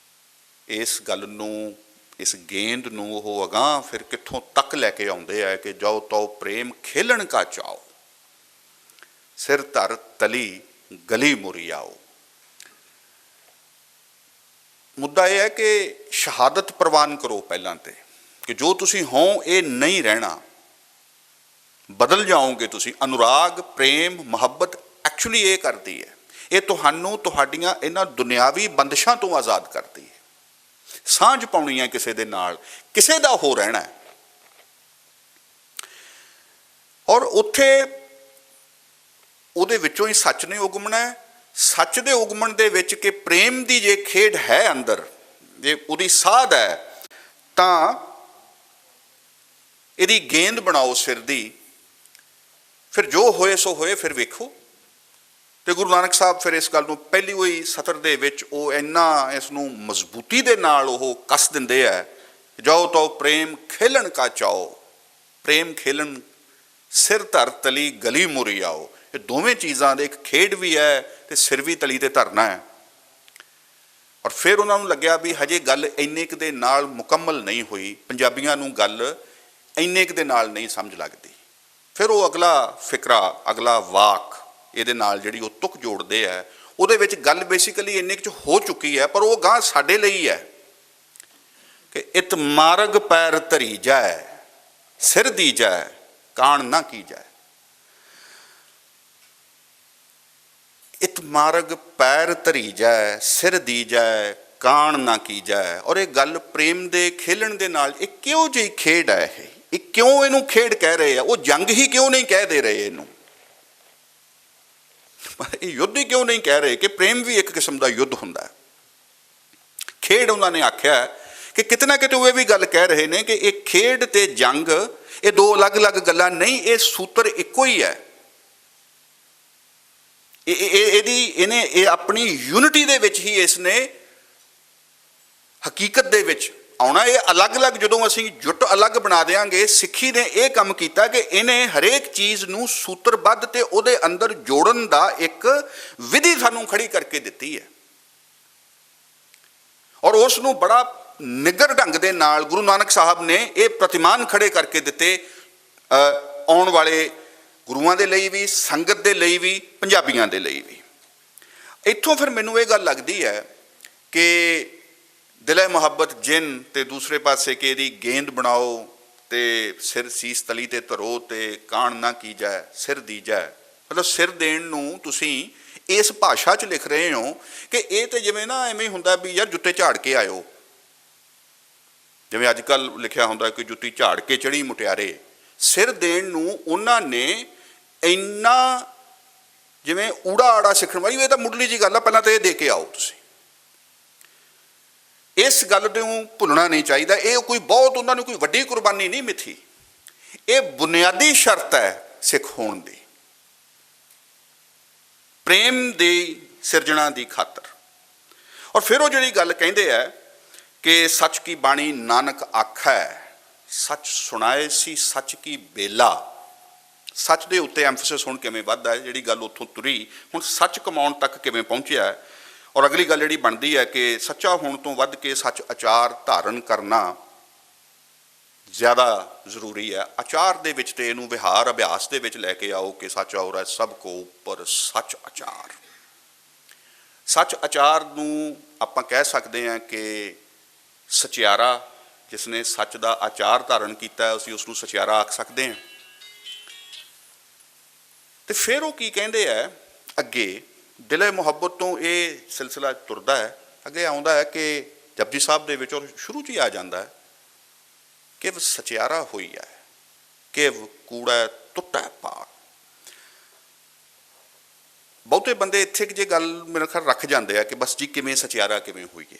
ਇਸ ਗੱਲ ਨੂੰ, ਇਸ ਗੇਂਦ ਨੂੰ ਉਹ ਅਗਾਂਹ ਫਿਰ ਕਿੱਥੋਂ ਤੱਕ ਲੈ ਕੇ ਆਉਂਦੇ ਆ ਕਿ ਜੋ ਤੋ ਪ੍ਰੇਮ ਖੇਲਣ ਕਾ ਚਾਓ, ਸਿਰ ਧਰ ਤਲੀ ਗਲੀ ਮੁਰੀ ਆਓ। ਮੁੱਦਾ ਇਹ ਹੈ ਕਿ ਸ਼ਹਾਦਤ ਪ੍ਰਵਾਨ ਕਰੋ ਪਹਿਲਾਂ ਤੇ, ਕਿ ਜੋ ਤੁਸੀਂ ਹੋ ਇਹ ਨਹੀਂ ਰਹਿਣਾ, ਬਦਲ ਜਾਓਗੇ ਤੁਸੀਂ। ਅਨੁਰਾਗ, ਪ੍ਰੇਮ, ਮੁਹੱਬਤ ਐਕਚੁਅਲੀ ਇਹ ਕਰਦੀ ਹੈ, ਇਹ ਤੁਹਾਨੂੰ ਤੁਹਾਡੀਆਂ ਇਹਨਾਂ ਦੁਨਿਆਵੀ ਬੰਦਸ਼ਾਂ ਤੋਂ ਆਜ਼ਾਦ ਕਰਦੀ ਹੈ। ਸਾਂਝ ਪਾਉਣੀ ਹੈ ਕਿਸੇ ਦੇ ਨਾਲ, ਕਿਸੇ ਦਾ ਹੋ ਰਹਿਣਾ ਹੈ। ਔਰ ਉੱਥੇ ਉਹਦੇ ਵਿੱਚੋਂ ਹੀ ਸੱਚ ਨੇ ਉਗਮਣਾ ਹੈ। ਸੱਚ ਦੇ ਉਗਮਣ ਦੇ ਵਿੱਚ ਕਿ ਪ੍ਰੇਮ ਦੀ ਜੇ ਖੇਡ ਹੈ ਅੰਦਰ, ਜੇ ਉਹਦੀ ਸਾਧ ਹੈ, ਤਾਂ ਇਹਦੀ ਗੇਂਦ ਬਣਾਓ ਸਿਰ ਦੀ। ਫਿਰ ਜੋ ਹੋਏ ਸੋ ਹੋਏ, ਫਿਰ ਵੇਖੋ। ਤੇ ਗੁਰੂ ਨਾਨਕ ਸਾਹਿਬ ਫਿਰ ਇਸ ਗੱਲ ਨੂੰ ਪਹਿਲੀ ਹੋਈ ਸਤਰ ਦੇ ਵਿੱਚ ਉਹ ਇੰਨਾ ਇਸ ਨੂੰ ਮਜ਼ਬੂਤੀ ਦੇ ਨਾਲ ਉਹ ਕੱਸ ਦਿੰਦੇ ਹੈ, ਜਾਓ ਤੋ ਪ੍ਰੇਮ ਖੇਲਣ ਕਾ ਚਾਓ, ਪ੍ਰੇਮ ਖੇਲਣ ਸਿਰ ਧਰ ਤਲੀ ਗਲੀ ਮੁਰੀ ਆਓ। ਇਹ ਦੋਵੇਂ ਚੀਜ਼ਾਂ ਦੇ ਇੱਕ ਖੇਡ ਵੀ ਹੈ ਤੇ ਸਿਰ ਵੀ ਤਲੀ ਤੇ ਧਰਨਾ ਹੈ। ਔਰ ਫਿਰ ਉਹਨਾਂ ਨੂੰ ਲੱਗਿਆ ਵੀ ਹਜੇ ਗੱਲ ਇੰਨੇ ਕੁ ਦੇ ਨਾਲ ਮੁਕੰਮਲ ਨਹੀਂ ਹੋਈ, ਪੰਜਾਬੀਆਂ ਨੂੰ ਗੱਲ ਇੰਨੇ ਕੁ ਦੇ ਨਾਲ ਨਹੀਂ ਸਮਝ ਲੱਗਦੀ। ਫਿਰ ਉਹ ਅਗਲਾ ਫਿਕਰਾ, ਅਗਲਾ ਵਾਕ ਇਹਦੇ ਨਾਲ ਜਿਹੜੀ ਉਹ ਤੁਕ ਜੋੜਦੇ ਹੈ, ਉਹਦੇ ਵਿੱਚ ਗੱਲ ਬੇਸਿਕਲੀ ਇੰਨੇ ਕੁ 'ਚ ਹੋ ਚੁੱਕੀ ਹੈ, ਪਰ ਉਹ ਗਾਂ ਸਾਡੇ ਲਈ ਹੈ ਕਿ ਇਤ ਮਾਰਗ ਪੈਰ ਧਰੀ ਜਾਏ, ਸਿਰ ਦੀ ਜਾਏ, ਕਾਣ ਨਾ ਕੀ ਜਾਏ। ਇਤ ਮਾਰਗ ਪੈਰ ਧਰੀ ਜਾਏ, ਸਿਰ ਦੀ ਜਾਏ, ਕਾਣ ਨਾ ਕੀ ਜਾਏ। ਔਰ ਇਹ ਗੱਲ ਪ੍ਰੇਮ ਦੇ ਖੇਲਣ ਦੇ ਨਾਲ, ਇਹ ਕਿਉਂ ਜਿਹੀ ਖੇਡ ਹੈ, ਇਹ ਕਿਉਂ ਇਹਨੂੰ ਖੇਡ ਕਹਿ ਰਹੇ ਆ? ਉਹ ਜੰਗ ਹੀ ਕਿਉਂ ਨਹੀਂ ਕਹਿ ਦੇ ਰਹੇ ਇਹਨੂੰ? ਇਹ ਯੁੱਧ ਹੀ ਕਿਉਂ ਨਹੀਂ ਕਹਿ ਰਹੇ ਕਿ ਪ੍ਰੇਮ ਵੀ ਇੱਕ ਕਿਸਮ ਦਾ ਯੁੱਧ ਹੁੰਦਾ ਹੈ? ਖੇਡ ਉਹਨਾਂ ਨੇ ਆਖਿਆ ਕਿ ਕਿਤੇ ਨਾ ਕਿਤੇ ਉਹ ਇਹ ਵੀ ਗੱਲ ਕਹਿ ਰਹੇ ਨੇ ਕਿ ਇਹ ਖੇਡ ਤੇ ਜੰਗ ਇਹ ਦੋ ਅਲੱਗ-ਅਲੱਗ ਗੱਲਾਂ ਨਹੀਂ, ਇਹ ਸੂਤਰ ਇੱਕੋ ਹੀ ਹੈ। ਇਹਨੇ ਆਪਣੀ ਯੂਨਿਟੀ ਦੇ ਵਿੱਚ ਹੀ ਇਸ ਨੇ ਹਕੀਕਤ ਦੇ ਵਿੱਚ ਆਉਣਾ। ਇਹ ਅਲੱਗ-ਅਲੱਗ ਜਦੋਂ ਅਸੀਂ ਜੁੱਟ ਅਲੱਗ ਬਣਾ ਦਿਆਂਗੇ, ਸਿੱਖੀ ਨੇ ਇਹ ਕੰਮ ਕੀਤਾ ਕਿ ਇਹਨੇ ਹਰੇਕ ਚੀਜ਼ ਨੂੰ ਸੂਤਰਬੱਧ ਤੇ ਉਹਦੇ ਅੰਦਰ ਜੋੜਨ ਦਾ ਇੱਕ ਵਿਧੀ ਸਾਨੂੰ ਖੜੀ ਕਰਕੇ ਦਿੱਤੀ ਹੈ। ਔਰ ਉਸ ਨੂੰ ਬੜਾ ਨਿੱਘਰ ਢੰਗ ਦੇ ਨਾਲ ਗੁਰੂ ਨਾਨਕ ਸਾਹਿਬ ਨੇ ਇਹ ਪ੍ਰਤਿਮਾਨ ਖੜੇ ਕਰਕੇ ਦਿੱਤੇ, ਆਉਣ ਵਾਲੇ ਗੁਰੂਆਂ ਦੇ ਲਈ ਵੀ, ਸੰਗਤ ਦੇ ਲਈ ਵੀ, ਪੰਜਾਬੀਆਂ ਦੇ ਲਈ ਵੀ। ਇੱਥੋਂ ਫਿਰ ਮੈਨੂੰ ਇਹ ਗੱਲ ਲੱਗਦੀ ਹੈ ਕਿ ਦਿਲੇ ਮੁਹੱਬਤ ਜਿਨ ਤੇ ਦੂਸਰੇ ਪਾਸੇ ਕਿ ਇਹਦੀ ਗੇਂਦ ਬਣਾਓ ਤੇ ਸਿਰ ਸੀਸ ਤਲੀ ਤੇ ਧਰੋ ਤੇ ਕਾਣ ਨਾ ਕੀ ਜਾਏ, ਸਿਰ ਦੀ ਜਾਏ। ਮਤਲਬ ਸਿਰ ਦੇਣ ਨੂੰ ਤੁਸੀਂ ਇਸ ਭਾਸ਼ਾ 'ਚ ਲਿਖ ਰਹੇ ਹੋ ਕਿ ਇਹ ਤੇ ਜਿਵੇਂ ਨਾ ਐਵੇਂ ਹੁੰਦਾ ਵੀ ਯਾਰ ਜੁੱਤੇ ਝਾੜ ਕੇ ਆਇਓ, ਜਿਵੇਂ ਅੱਜ ਕੱਲ੍ਹ ਲਿਖਿਆ ਹੁੰਦਾ ਕਿ ਜੁੱਤੀ ਝਾੜ ਕੇ ਚੜ੍ਹੀ ਮੁਟਿਆਰੇ। ਸਿਰ ਦੇਣ ਨੂੰ ਉਹਨਾਂ ਨੇ ਇੰਨਾ ਜਿਵੇਂ ਊੜਾ ਆੜਾ ਸਿੱਖਣ ਵਾਲੀ, ਇਹ ਤਾਂ ਮੁੱਢਲੀ ਜਿਹੀ ਗੱਲ ਆ, ਪਹਿਲਾਂ ਤਾਂ ਇਹ ਦੇ ਕੇ ਆਓ ਤੁਸੀਂ। ਇਸ ਗੱਲ ਨੂੰ ਭੁੱਲਣਾ ਨਹੀਂ ਚਾਹੀਦਾ। ਇਹ ਕੋਈ ਬਹੁਤ ਉਹਨਾਂ ਨੂੰ ਕੋਈ ਵੱਡੀ ਕੁਰਬਾਨੀ ਨਹੀਂ ਮਿਥੀ, ਇਹ ਬੁਨਿਆਦੀ ਸ਼ਰਤ ਹੈ ਸਿੱਖ ਹੋਣ ਦੀ, ਪ੍ਰੇਮ ਦੀ ਸਿਰਜਣਾ ਦੀ ਖਾਤਰ। ਔਰ ਫਿਰ ਉਹ ਜਿਹੜੀ ਗੱਲ ਕਹਿੰਦੇ ਹੈ ਕਿ ਸੱਚ ਕੀ ਬਾਣੀ ਨਾਨਕ ਆਖੈ, ਸੱਚ ਸੁਣਾਏ ਸੀ ਸੱਚ ਕੀ ਬੇਲਾ। ਸੱਚ ਦੇ ਉੱਤੇ ਐਮਫੈਸਿਸ ਹੁਣ ਕਿਵੇਂ ਵੱਧਦਾ ਹੈ, ਜਿਹੜੀ ਗੱਲ ਉੱਥੋਂ ਤੁਰੀ ਹੁਣ ਸੱਚ ਕਮਾਉਣ ਤੱਕ ਕਿਵੇਂ ਪਹੁੰਚਿਆ। ਔਰ ਅਗਲੀ ਗੱਲ ਜਿਹੜੀ ਬਣਦੀ ਹੈ ਕਿ ਸੱਚਾ ਹੋਣ ਤੋਂ ਵੱਧ ਕੇ ਸੱਚ ਆਚਾਰ ਧਾਰਨ ਕਰਨਾ ਜ਼ਿਆਦਾ ਜ਼ਰੂਰੀ ਹੈ। ਆਚਾਰ ਦੇ ਵਿੱਚ ਤੇ ਇਹਨੂੰ ਵਿਹਾਰ ਅਭਿਆਸ ਦੇ ਵਿੱਚ ਲੈ ਕੇ ਆਓ ਕਿ ਸੱਚ ਔਰ ਹੈ ਸਭ ਕੋ ਉੱਪਰ ਸੱਚ ਆਚਾਰ। ਸੱਚ ਆਚਾਰ ਨੂੰ ਆਪਾਂ ਕਹਿ ਸਕਦੇ ਹਾਂ ਕਿ ਸਚਿਆਰਾ, ਜਿਸ ਨੇ ਸੱਚ ਦਾ ਆਚਾਰ ਧਾਰਨ ਕੀਤਾ, ਅਸੀਂ ਉਸ ਨੂੰ ਸਚਿਆਰਾ ਆਖ ਸਕਦੇ ਹਾਂ। ਤੇ ਫਿਰ ਉਹ ਕੀ ਕਹਿੰਦੇ ਹੈ ਅੱਗੇ, ਦਿਲੇ ਮੁਹੱਬਤ ਤੋਂ ਇਹ ਸਿਲਸਿਲਾ ਤੁਰਦਾ ਹੈ, ਅੱਗੇ ਆਉਂਦਾ ਹੈ ਕਿ ਜਪਜੀ ਸਾਹਿਬ ਦੇ ਵਿੱਚ ਔਰ ਸ਼ੁਰੂ 'ਚ ਹੀ ਆ ਜਾਂਦਾ ਹੈ ਕਿ ਸਚਿਆਰਾ ਹੋਈ ਹੈ, ਕਿ ਕੂੜਾ ਟੁੱਟਾ ਪਾਕ। ਬਹੁਤੇ ਬੰਦੇ ਇੱਥੇ ਜੇ ਗੱਲ ਮੇਰੇ ਖਿਆਲ ਰੱਖ ਜਾਂਦੇ ਆ ਕਿ ਬਸ ਜੀ ਕਿਵੇਂ ਸਚਿਆਰਾ ਕਿਵੇਂ ਹੋਈਏ।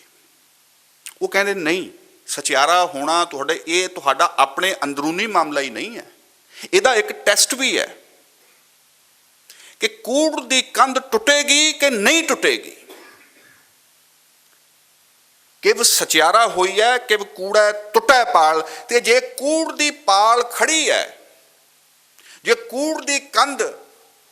ਉਹ ਕਹਿੰਦੇ ਨਹੀਂ, ਸਚਿਆਰਾ ਹੋਣਾ ਇਹ ਤੁਹਾਡਾ ਆਪਣੇ ਅੰਦਰੂਨੀ ਮਾਮਲਾ ਹੀ ਨਹੀਂ ਹੈ, ਇਹਦਾ ਇੱਕ ਟੈਸਟ ਵੀ ਹੈ ਕਿ ਕੂੜ ਦੀ ਕੰਧ ਟੁੱਟੇਗੀ ਕਿ ਨਹੀਂ ਟੁੱਟੇਗੀ। ਕਿਵ ਸਚਿਆਰਾ ਹੋਈ ਹੈ, ਕਿਵ ਕੂੜਾ ਟੁੱਟਾ ਪਾਲ। ਤੇ ਜੇ ਕੂੜ ਦੀ ਪਾਲ ਖੜੀ ਹੈ, ਜੇ ਕੂੜ ਦੀ ਕੰਧ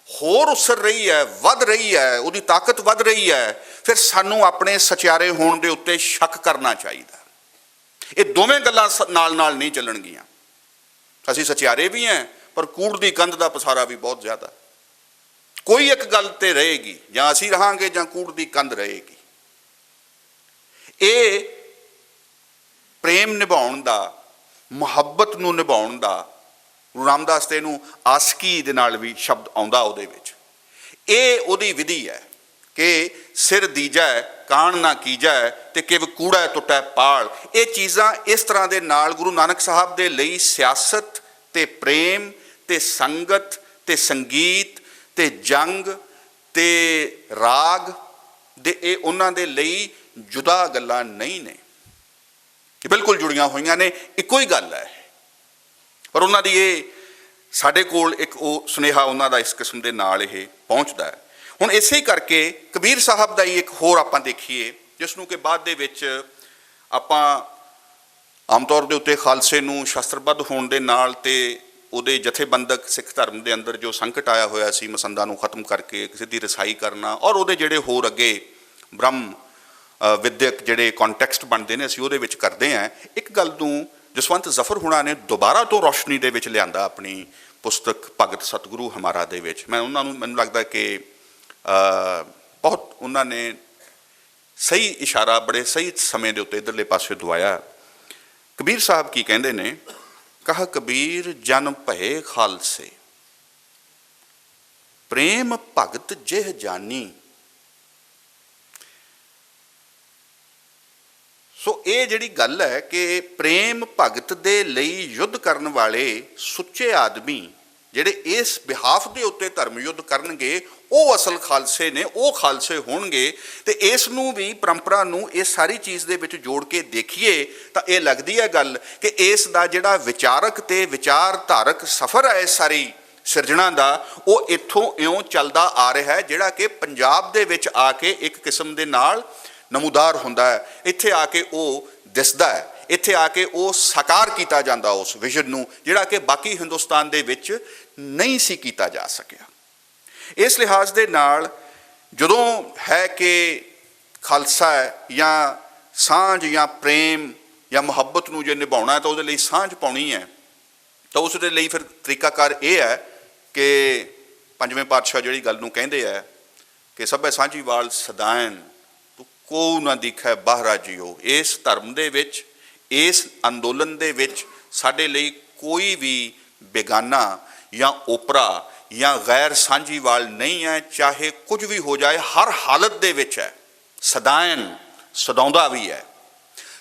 ਹੋਰ ਉਸਰ ਰਹੀ ਹੈ, ਵੱਧ ਰਹੀ ਹੈ, ਉਹਦੀ ਤਾਕਤ ਵੱਧ ਰਹੀ ਹੈ, ਫਿਰ ਸਾਨੂੰ ਆਪਣੇ ਸਚਿਆਰੇ ਹੋਣ ਦੇ ਉੱਤੇ ਸ਼ੱਕ ਕਰਨਾ ਚਾਹੀਦਾ। ਇਹ ਦੋਵੇਂ ਗੱਲਾਂ ਨਾਲ ਨਾਲ ਨਹੀਂ ਚੱਲਣਗੀਆਂ। ਅਸੀਂ ਸਚਿਆਰੇ ਵੀ ਹਾਂ ਪਰ ਕੂੜ ਦੀ ਕੰਧ ਦਾ ਪਸਾਰਾ ਵੀ ਬਹੁਤ ਜ਼ਿਆਦਾ। ਕੋਈ ਇੱਕ ਗੱਲ ਤੇ ਰਹੇਗੀ, ਜਾਂ ਅਸੀਂ ਰਹਾਂਗੇ ਜਾਂ ਕੂੜ ਦੀ ਕੰਧ ਰਹੇਗੀ। ਇਹ ਪ੍ਰੇਮ ਨਿਭਾਉਣ ਦਾ, ਮੁਹੱਬਤ ਨੂੰ ਨਿਭਾਉਣ ਦਾ, ਗੁਰੂ ਰਾਮਦਾਸ ਤੇ ਇਹਨੂੰ ਆਸਕੀ ਦੇ ਨਾਲ ਵੀ ਸ਼ਬਦ ਆਉਂਦਾ ਉਹਦੇ ਵਿੱਚ। ਇਹ ਉਹਦੀ ਵਿਧੀ ਹੈ ਕਿ ਸਿਰ ਦੀਜੈ ਕਾਣ ਨਾ ਕੀਜੈ ਤੇ ਕਿਵ ਕੂੜਾ ਟੁੱਟੈ ਪਾਲ। ਇਹ ਚੀਜ਼ਾਂ ਇਸ ਤਰ੍ਹਾਂ ਦੇ ਨਾਲ ਗੁਰੂ ਨਾਨਕ ਸਾਹਿਬ ਦੇ ਲਈ ਸਿਆਸਤ ਤੇ ਪ੍ਰੇਮ ਤੇ ਸੰਗਤ ਤੇ ਸੰਗੀਤ ਤੇ ਜੰਗ ਤੇ ਰਾਗ ਦੇ, ਇਹ ਉਹਨਾਂ ਦੇ ਲਈ ਜੁਦਾ ਗੱਲਾਂ ਨਹੀਂ ਨੇ, ਇਹ ਬਿਲਕੁਲ ਜੁੜੀਆਂ ਹੋਈਆਂ ਨੇ, ਇੱਕੋ ਹੀ ਗੱਲ ਹੈ। ਪਰ ਉਹਨਾਂ ਦੀ ਇਹ ਸਾਡੇ ਕੋਲ ਇੱਕ ਉਹ ਸੁਨੇਹਾ ਉਹਨਾਂ ਦਾ ਇਸ ਕਿਸਮ ਦੇ ਨਾਲ ਇਹ ਪਹੁੰਚਦਾ ਹੈ। ਹੁਣ ਇਸੇ ਹੀ ਕਰਕੇ ਕਬੀਰ ਸਾਹਿਬ ਦਾ ਹੀ ਇੱਕ ਹੋਰ ਆਪਾਂ ਦੇਖੀਏ, ਜਿਸ ਨੂੰ ਕਿ ਬਾਅਦ ਦੇ ਵਿੱਚ ਆਪਾਂ ਆਮ ਤੌਰ ਦੇ ਉੱਤੇ ਖਾਲਸੇ ਨੂੰ ਸ਼ਸਤਰਬੱਧ ਹੋਣ ਦੇ ਨਾਲ ਤੇ ਉਹਦੇ ਜਥੇਬੰਦਕ ਸਿੱਖ ਧਰਮ ਦੇ ਅੰਦਰ ਜੋ ਸੰਕਟ ਆਇਆ ਹੋਇਆ ਸੀ ਮਸੰਦਾਂ ਨੂੰ ਖਤਮ ਕਰਕੇ ਕਿਸੇ ਦੀ ਰਸਾਈ ਕਰਨਾ, ਔਰ ਉਹਦੇ ਜਿਹੜੇ ਹੋਰ ਅੱਗੇ ਬ੍ਰਹਮ ਵਿਦਿਅਕ ਜਿਹੜੇ ਕੰਟੈਕਸਟ ਬਣਦੇ ਨੇ ਅਸੀਂ ਉਹਦੇ ਵਿੱਚ ਕਰਦੇ ਹਾਂ। ਇੱਕ ਗੱਲ ਨੂੰ ਜਸਵੰਤ ਜ਼ਫਰ ਹੁਣਾਂ ਨੇ ਦੁਬਾਰਾ ਤੋਂ ਰੌਸ਼ਨੀ ਦੇ ਵਿੱਚ ਲਿਆਂਦਾ ਆਪਣੀ ਪੁਸਤਕ ਭਗਤ ਸਤਿਗੁਰੂ ਹਮਾਰਾ ਦੇ ਵਿੱਚ। ਮੈਨੂੰ ਲੱਗਦਾ ਕਿ ਬਹੁਤ ਉਹਨਾਂ ਨੇ ਸਹੀ ਇਸ਼ਾਰਾ ਬੜੇ ਸਹੀ ਸਮੇਂ ਦੇ ਉੱਤੇ ਇੱਧਰਲੇ ਪਾਸੇ ਦਵਾਇਆ। ਕਬੀਰ ਸਾਹਿਬ ਕੀ ਕਹਿੰਦੇ ਨੇ, ਕਹ ਕਬੀਰ ਜਨ ਭਏ ਖਾਲਸੇ, ਪ੍ਰੇਮ ਭਗਤ ਜਿਹ ਜਾਨੀ। ਸੋ ਇਹ ਜਿਹੜੀ ਗੱਲ ਹੈ ਕਿ ਪ੍ਰੇਮ ਭਗਤ ਦੇ ਲਈ ਯੁੱਧ ਕਰਨ ਵਾਲੇ ਸੁੱਚੇ ਆਦਮੀ ਜਿਹੜੇ ਇਸ ਬਿਹਾਫ ਦੇ ਉੱਤੇ ਧਰਮ ਯੁੱਧ ਕਰਨਗੇ ਉਹ ਅਸਲ ਖਾਲਸੇ ਨੇ, ਉਹ ਖਾਲਸੇ ਹੋਣਗੇ। ਤੇ ਇਸ ਨੂੰ ਵੀ ਪਰੰਪਰਾ ਨੂੰ ਇਸ ਸਾਰੀ ਚੀਜ਼ ਦੇ ਵਿੱਚ ਜੋੜ ਕੇ ਦੇਖੀਏ ਤਾਂ ਇਹ ਲੱਗਦੀ ਹੈ ਗੱਲ ਕਿ ਇਸ ਦਾ ਜਿਹੜਾ ਵਿਚਾਰਕ ਤੇ ਵਿਚਾਰਧਾਰਕ ਸਫ਼ਰ ਹੈ ਇਸ ਸਾਰੀ ਸਿਰਜਣਾ ਦਾ, ਉਹ ਇੱਥੋਂ ਇਉਂ ਚੱਲਦਾ ਆ ਰਿਹਾ ਹੈ, ਜਿਹੜਾ ਕਿ ਪੰਜਾਬ ਦੇ ਵਿੱਚ ਆ ਕੇ ਇੱਕ ਕਿਸਮ ਦੇ ਨਾਲ ਨਮੂਦਾਰ ਹੁੰਦਾ ਹੈ। ਇੱਥੇ ਆ ਕੇ ਉਹ ਦਿਸਦਾ ਹੈ, ਇੱਥੇ ਆ ਕੇ ਉਹ ਸਾਕਾਰ ਕੀਤਾ ਜਾਂਦਾ ਉਸ ਵਿਜ਼ਨ ਨੂੰ, ਜਿਹੜਾ ਕਿ ਬਾਕੀ ਹਿੰਦੁਸਤਾਨ ਦੇ ਵਿੱਚ ਨਹੀਂ ਸੀ ਕੀਤਾ ਜਾ ਸਕਿਆ। ਇਸ ਲਿਹਾਜ਼ ਦੇ ਨਾਲ ਜਦੋਂ ਹੈ ਕਿ ਖਾਲਸਾ ਜਾਂ ਸਾਂਝ ਜਾਂ ਪ੍ਰੇਮ ਜਾਂ ਮੁਹੱਬਤ ਨੂੰ ਜੇ ਨਿਭਾਉਣਾ ਹੈ ਤਾਂ ਉਹਦੇ ਲਈ ਸਾਂਝ ਪਾਉਣੀ ਹੈ, ਤਾਂ ਉਸ ਦੇ ਲਈ ਫਿਰ ਤਰੀਕਾਕਾਰ ਇਹ ਹੈ ਕਿ ਪੰਜਵੇਂ ਪਾਤਸ਼ਾਹ ਜਿਹੜੀ ਗੱਲ ਨੂੰ ਕਹਿੰਦੇ ਹੈ ਕਿ ਸਭੇ ਸਾਂਝੀਵਾਲ ਸਦਾਇਨ ਤੂੰ ਕੋ ਨਾ ਦਿਖੈ ਬਾਹਰਾ ਜੀਓ। ਇਸ ਧਰਮ ਦੇ ਵਿੱਚ, ਇਸ ਅੰਦੋਲਨ ਦੇ ਵਿੱਚ ਸਾਡੇ ਲਈ ਕੋਈ ਵੀ ਬੇਗਾਨਾ ਜਾਂ ਓਪਰਾ ਜਾਂ ਗੈਰ ਸਾਂਝੀਵਾਲ ਨਹੀਂ ਹੈ, ਚਾਹੇ ਕੁਝ ਵੀ ਹੋ ਜਾਏ ਹਰ ਹਾਲਤ ਦੇ ਵਿੱਚ ਹੈ। ਸਦਾਇਨ ਸਦਾਉਂਦਾ ਵੀ ਹੈ,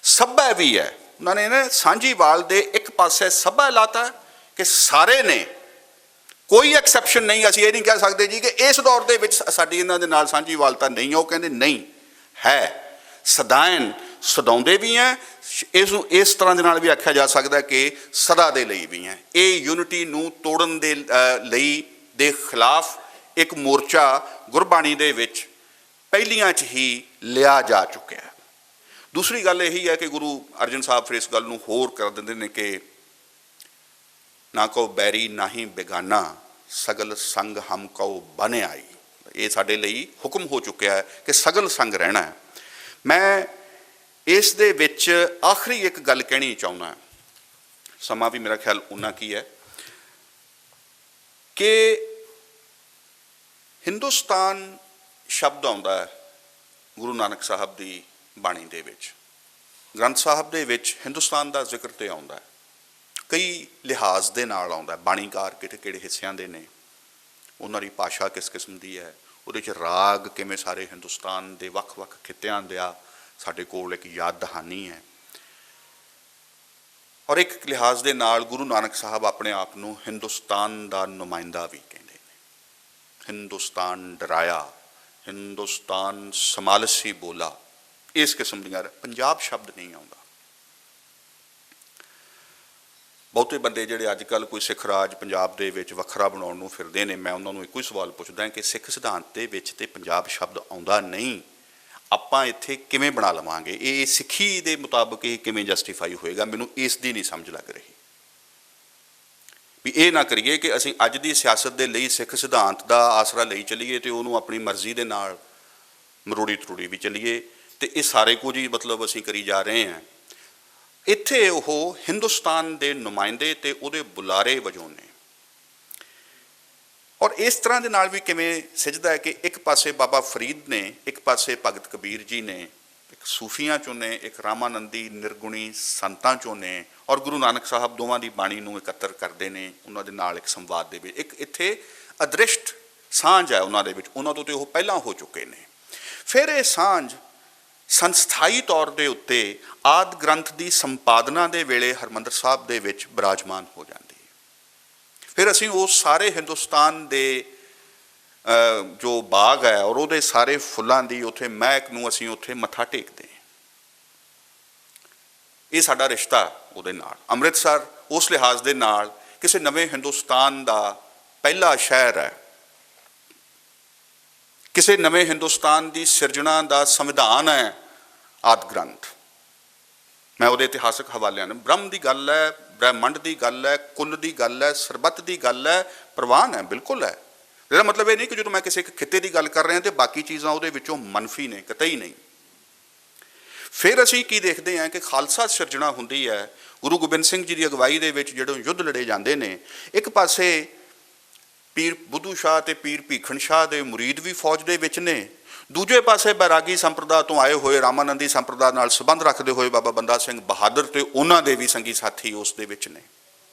ਸਭੈ ਵੀ ਹੈ। ਉਹਨਾਂ ਨੇ ਨਾ ਸਾਂਝੀਵਾਲ ਦੇ ਇੱਕ ਪਾਸੇ ਸਭੈ ਲਾਤਾ ਕਿ ਸਾਰੇ ਨੇ, ਕੋਈ ਐਕਸੈਪਸ਼ਨ ਨਹੀਂ। ਅਸੀਂ ਇਹ ਨਹੀਂ ਕਹਿ ਸਕਦੇ ਜੀ ਕਿ ਇਸ ਦੌਰ ਦੇ ਵਿੱਚ ਸਾਡੀ ਇਹਨਾਂ ਦੇ ਨਾਲ ਸਾਂਝੀਵਾਲਤਾ ਨਹੀਂ ਹੈ, ਉਹ ਕਹਿੰਦੇ ਨਹੀਂ ਹੈ। ਸਦਾਇਨ ਸਦਾਉਂਦੇ ਵੀ ਹੈ, ਇਸ ਨੂੰ ਇਸ ਤਰ੍ਹਾਂ ਦੇ ਨਾਲ ਵੀ ਆਖਿਆ ਜਾ ਸਕਦਾ ਕਿ ਸਦਾ ਦੇ ਲਈ ਵੀ ਹੈ। ਇਹ ਯੂਨਿਟੀ ਨੂੰ ਤੋੜਨ ਦੇ ਲਈ ਦੇ ਖਿਲਾਫ ਇੱਕ ਮੋਰਚਾ ਗੁਰਬਾਣੀ ਦੇ ਵਿੱਚ ਪਹਿਲੀਆਂ 'ਚ ਹੀ ਲਿਆ ਜਾ ਚੁੱਕਿਆ। ਦੂਸਰੀ ਗੱਲ ਇਹੀ ਹੈ ਕਿ ਗੁਰੂ ਅਰਜਨ ਸਾਹਿਬ ਫਿਰ ਇਸ ਗੱਲ ਨੂੰ ਹੋਰ ਕਰ ਦਿੰਦੇ ਨੇ ਕਿ ਨਾ ਕੋ ਬੈਰੀ ਨਾ ਹੀ ਬੇਗਾਨਾ, ਸਗਲ ਸੰਗ ਹਮ ਕਉ ਬਨ ਆਈ। ਇਹ ਸਾਡੇ ਲਈ ਹੁਕਮ ਹੋ ਚੁੱਕਿਆ ਹੈ ਕਿ ਸਗਲ ਸੰਗ ਰਹਿਣਾ ਹੈ। ਮੈਂ ਇਸ ਦੇ ਵਿੱਚ ਆਖਰੀ ਇੱਕ ਗੱਲ ਕਹਿਣੀ ਚਾਹੁੰਦਾ, ਸਮਾਂ ਵੀ ਮੇਰਾ ਖਿਆਲ ਉਨਾ ਕੀ ਹੈ ਕਿ ਹਿੰਦੁਸਤਾਨ ਸ਼ਬਦ ਆਉਂਦਾ ਹੈ ਗੁਰੂ ਨਾਨਕ ਸਾਹਿਬ ਦੀ ਬਾਣੀ ਦੇ ਵਿੱਚ, ਗ੍ਰੰਥ ਸਾਹਿਬ ਦੇ ਵਿੱਚ ਹਿੰਦੁਸਤਾਨ ਦਾ ਜ਼ਿਕਰ ਤੇ ਆਉਂਦਾ ਹੈ, ਕਈ ਲਿਹਾਜ਼ ਦੇ ਨਾਲ ਆਉਂਦਾ। ਬਾਣੀਕਾਰ ਕਿਹੜੇ ਹਿੱਸਿਆਂ ਦੇ ਨੇ, ਉਹਨਾਂ ਦੀ ਭਾਸ਼ਾ ਕਿਸ ਕਿਸਮ ਦੀ ਹੈ, ਉਹਦੇ 'ਚ ਰਾਗ ਕਿਵੇਂ ਸਾਰੇ ਹਿੰਦੁਸਤਾਨ ਦੇ ਵੱਖ-ਵੱਖ ਖਿੱਤਿਆਂ ਦਾ ਸਾਡੇ ਕੋਲ ਇੱਕ ਯਾਦ ਦਹਾਨੀ ਹੈ। ਔਰ ਇੱਕ ਲਿਹਾਜ਼ ਦੇ ਨਾਲ ਗੁਰੂ ਨਾਨਕ ਸਾਹਿਬ ਆਪਣੇ ਆਪ ਨੂੰ ਹਿੰਦੁਸਤਾਨ ਦਾ ਨੁਮਾਇੰਦਾ ਵੀ ਕਹਿੰਦੇ ਨੇ। ਹਿੰਦੁਸਤਾਨ ਡਰਾਇਆ, ਹਿੰਦੁਸਤਾਨ ਸਮਾਲਸੀ ਬੋਲਾ, ਇਸ ਕਿਸਮ ਦੀਆਂ। ਪੰਜਾਬ ਸ਼ਬਦ ਨਹੀਂ ਆਉਂਦਾ। ਬਹੁਤੇ ਬੰਦੇ ਜਿਹੜੇ ਅੱਜ ਕੱਲ੍ਹ ਕੋਈ ਸਿੱਖ ਰਾਜ ਪੰਜਾਬ ਦੇ ਵਿੱਚ ਵੱਖਰਾ ਬਣਾਉਣ ਨੂੰ ਫਿਰਦੇ ਨੇ, ਮੈਂ ਉਹਨਾਂ ਨੂੰ ਇੱਕੋ ਹੀ ਸਵਾਲ ਪੁੱਛਦਾ ਕਿ ਸਿੱਖ ਸਿਧਾਂਤ ਦੇ ਵਿੱਚ ਤੇ ਪੰਜਾਬ ਸ਼ਬਦ ਆਉਂਦਾ ਨਹੀਂ, ਆਪਾਂ ਇੱਥੇ ਕਿਵੇਂ ਬਣਾ ਲਵਾਂਗੇ? ਇਹ ਸਿੱਖੀ ਦੇ ਮੁਤਾਬਕ ਇਹ ਕਿਵੇਂ ਜਸਟੀਫਾਈ ਹੋਏਗਾ? ਮੈਨੂੰ ਇਸ ਦੀ ਨਹੀਂ ਸਮਝ ਲੱਗ ਰਹੀ ਵੀ ਇਹ ਨਾ ਕਰੀਏ ਕਿ ਅਸੀਂ ਅੱਜ ਦੀ ਸਿਆਸਤ ਦੇ ਲਈ ਸਿੱਖ ਸਿਧਾਂਤ ਦਾ ਆਸਰਾ ਲਈ ਚੱਲੀਏ ਤੇ ਉਹਨੂੰ ਆਪਣੀ ਮਰਜ਼ੀ ਦੇ ਨਾਲ ਮਰੋੜੀ ਤਰੋੜੀ ਵੀ ਚੱਲੀਏ, ਤੇ ਇਹ ਸਾਰੇ ਕੁਝ ਹੀ ਮਤਲਬ ਅਸੀਂ ਕਰੀ ਜਾ ਰਹੇ ਹਾਂ। ਇੱਥੇ ਉਹ ਹਿੰਦੁਸਤਾਨ ਦੇ ਨੁਮਾਇੰਦੇ ਤੇ ਉਹਦੇ ਬੁਲਾਰੇ ਵਜੋਂ ਨੇ। ਔਰ ਇਸ ਤਰ੍ਹਾਂ ਦੇ ਨਾਲ ਵੀ ਕਿਵੇਂ ਸਿੱਝਦਾ ਹੈ ਕਿ ਇੱਕ ਪਾਸੇ ਬਾਬਾ ਫਰੀਦ ਨੇ, ਇੱਕ ਪਾਸੇ ਭਗਤ ਕਬੀਰ ਜੀ ਨੇ, ਇੱਕ ਸੂਫੀਆਂ 'ਚੋਂ ਨੇ, ਇੱਕ ਰਾਮਾਨੰਦੀ ਨਿਰਗੁਣੀ ਸੰਤਾਂ 'ਚੋਂ ਨੇ, ਔਰ ਗੁਰੂ ਨਾਨਕ ਸਾਹਿਬ ਦੋਵਾਂ ਦੀ ਬਾਣੀ ਨੂੰ ਇਕੱਤਰ ਕਰਦੇ ਨੇ ਉਹਨਾਂ ਦੇ ਨਾਲ ਇੱਕ ਸੰਵਾਦ ਦੇ ਵਿੱਚ। ਇੱਕ ਇੱਥੇ ਅਦ੍ਰਿਸ਼ਟ ਸਾਂਝ ਹੈ ਉਹਨਾਂ ਦੇ ਵਿੱਚ, ਉਹਨਾਂ ਤੋਂ ਤੇ ਉਹ ਪਹਿਲਾਂ ਹੋ ਚੁੱਕੇ ਨੇ। ਫਿਰ ਇਹ ਸਾਂਝ ਸੰਸਥਾਈ ਤੌਰ ਦੇ ਉੱਤੇ ਆਦਿ ਗ੍ਰੰਥ ਦੀ ਸੰਪਾਦਨਾ ਦੇ ਵੇਲੇ ਹਰਿਮੰਦਰ ਸਾਹਿਬ ਦੇ ਵਿੱਚ ਬਿਰਾਜਮਾਨ ਹੋ ਜਾਂਦੀ ਹੈ। ਫਿਰ ਅਸੀਂ ਉਸ ਸਾਰੇ ਹਿੰਦੁਸਤਾਨ ਦੇ ਜੋ ਬਾਗ ਹੈ ਔਰ ਉਹਦੇ ਸਾਰੇ ਫੁੱਲਾਂ ਦੀ ਉੱਥੇ ਮਹਿਕ ਨੂੰ ਅਸੀਂ ਉੱਥੇ ਮੱਥਾ ਟੇਕਦੇ ਹਾਂ। ਇਹ ਸਾਡਾ ਰਿਸ਼ਤਾ ਉਹਦੇ ਨਾਲ। ਅੰਮ੍ਰਿਤਸਰ ਉਸ ਲਿਹਾਜ਼ ਦੇ ਨਾਲ ਕਿਸੇ ਨਵੇਂ ਹਿੰਦੁਸਤਾਨ ਦਾ ਪਹਿਲਾ ਸ਼ਹਿਰ ਹੈ। ਕਿਸੇ ਨਵੇਂ ਹਿੰਦੁਸਤਾਨ ਦੀ ਸਿਰਜਣਾ ਦਾ ਸੰਵਿਧਾਨ ਹੈ ਆਦਿ ਗ੍ਰੰਥ। ਮੈਂ ਉਹਦੇ ਇਤਿਹਾਸਕ ਹਵਾਲਿਆਂ ਨੂੰ, ਬ੍ਰਹਮ ਦੀ ਗੱਲ ਹੈ, ਬ੍ਰਹਿਮੰਡ ਦੀ ਗੱਲ ਹੈ, ਕੁੱਲ ਦੀ ਗੱਲ ਹੈ, ਸਰਬੱਤ ਦੀ ਗੱਲ ਹੈ, ਪ੍ਰਵਾਨ ਹੈ, ਬਿਲਕੁਲ ਹੈ। ਇਹਦਾ ਮਤਲਬ ਇਹ ਨਹੀਂ ਕਿ ਜਦੋਂ ਮੈਂ ਕਿਸੇ ਇੱਕ ਖਿੱਤੇ ਦੀ ਗੱਲ ਕਰ ਰਿਹਾ ਤੇ ਬਾਕੀ ਚੀਜ਼ਾਂ ਉਹਦੇ ਵਿੱਚੋਂ ਮੰਨਫੀ ਨੇ, ਕਤਈ ਨਹੀਂ। ਫਿਰ ਅਸੀਂ ਕੀ ਦੇਖਦੇ ਹਾਂ ਕਿ ਖਾਲਸਾ ਸਿਰਜਣਾ ਹੁੰਦੀ ਹੈ ਗੁਰੂ ਗੋਬਿੰਦ ਸਿੰਘ ਜੀ ਦੀ ਅਗਵਾਈ ਦੇ ਵਿੱਚ। ਜਦੋਂ ਯੁੱਧ ਲੜੇ ਜਾਂਦੇ ਨੇ, ਇੱਕ ਪਾਸੇ ਪੀਰ ਬੁੱਧੂ ਸ਼ਾਹ ਤੇ ਪੀਰ ਭੀਖਣ ਸ਼ਾਹ ਦੇ ਮੁਰੀਦ ਵੀ ਫੌਜ ਦੇ ਵਿੱਚ ਨੇ, ਦੂਜੇ ਪਾਸੇ ਬੈਰਾਗੀ ਸੰਪਰਦਾ ਤੋਂ ਆਏ ਹੋਏ ਰਾਮਾਨੰਦੀ ਸੰਪਰਦਾ ਨਾਲ ਸੰਬੰਧ ਰੱਖਦੇ ਹੋਏ ਬਾਬਾ ਬੰਦਾ ਸਿੰਘ ਬਹਾਦਰ ਤੇ ਉਹਨਾਂ ਦੇ ਵੀ ਸੰਗੀ ਸਾਥੀ ਉਸ ਦੇ ਵਿੱਚ ਨੇ।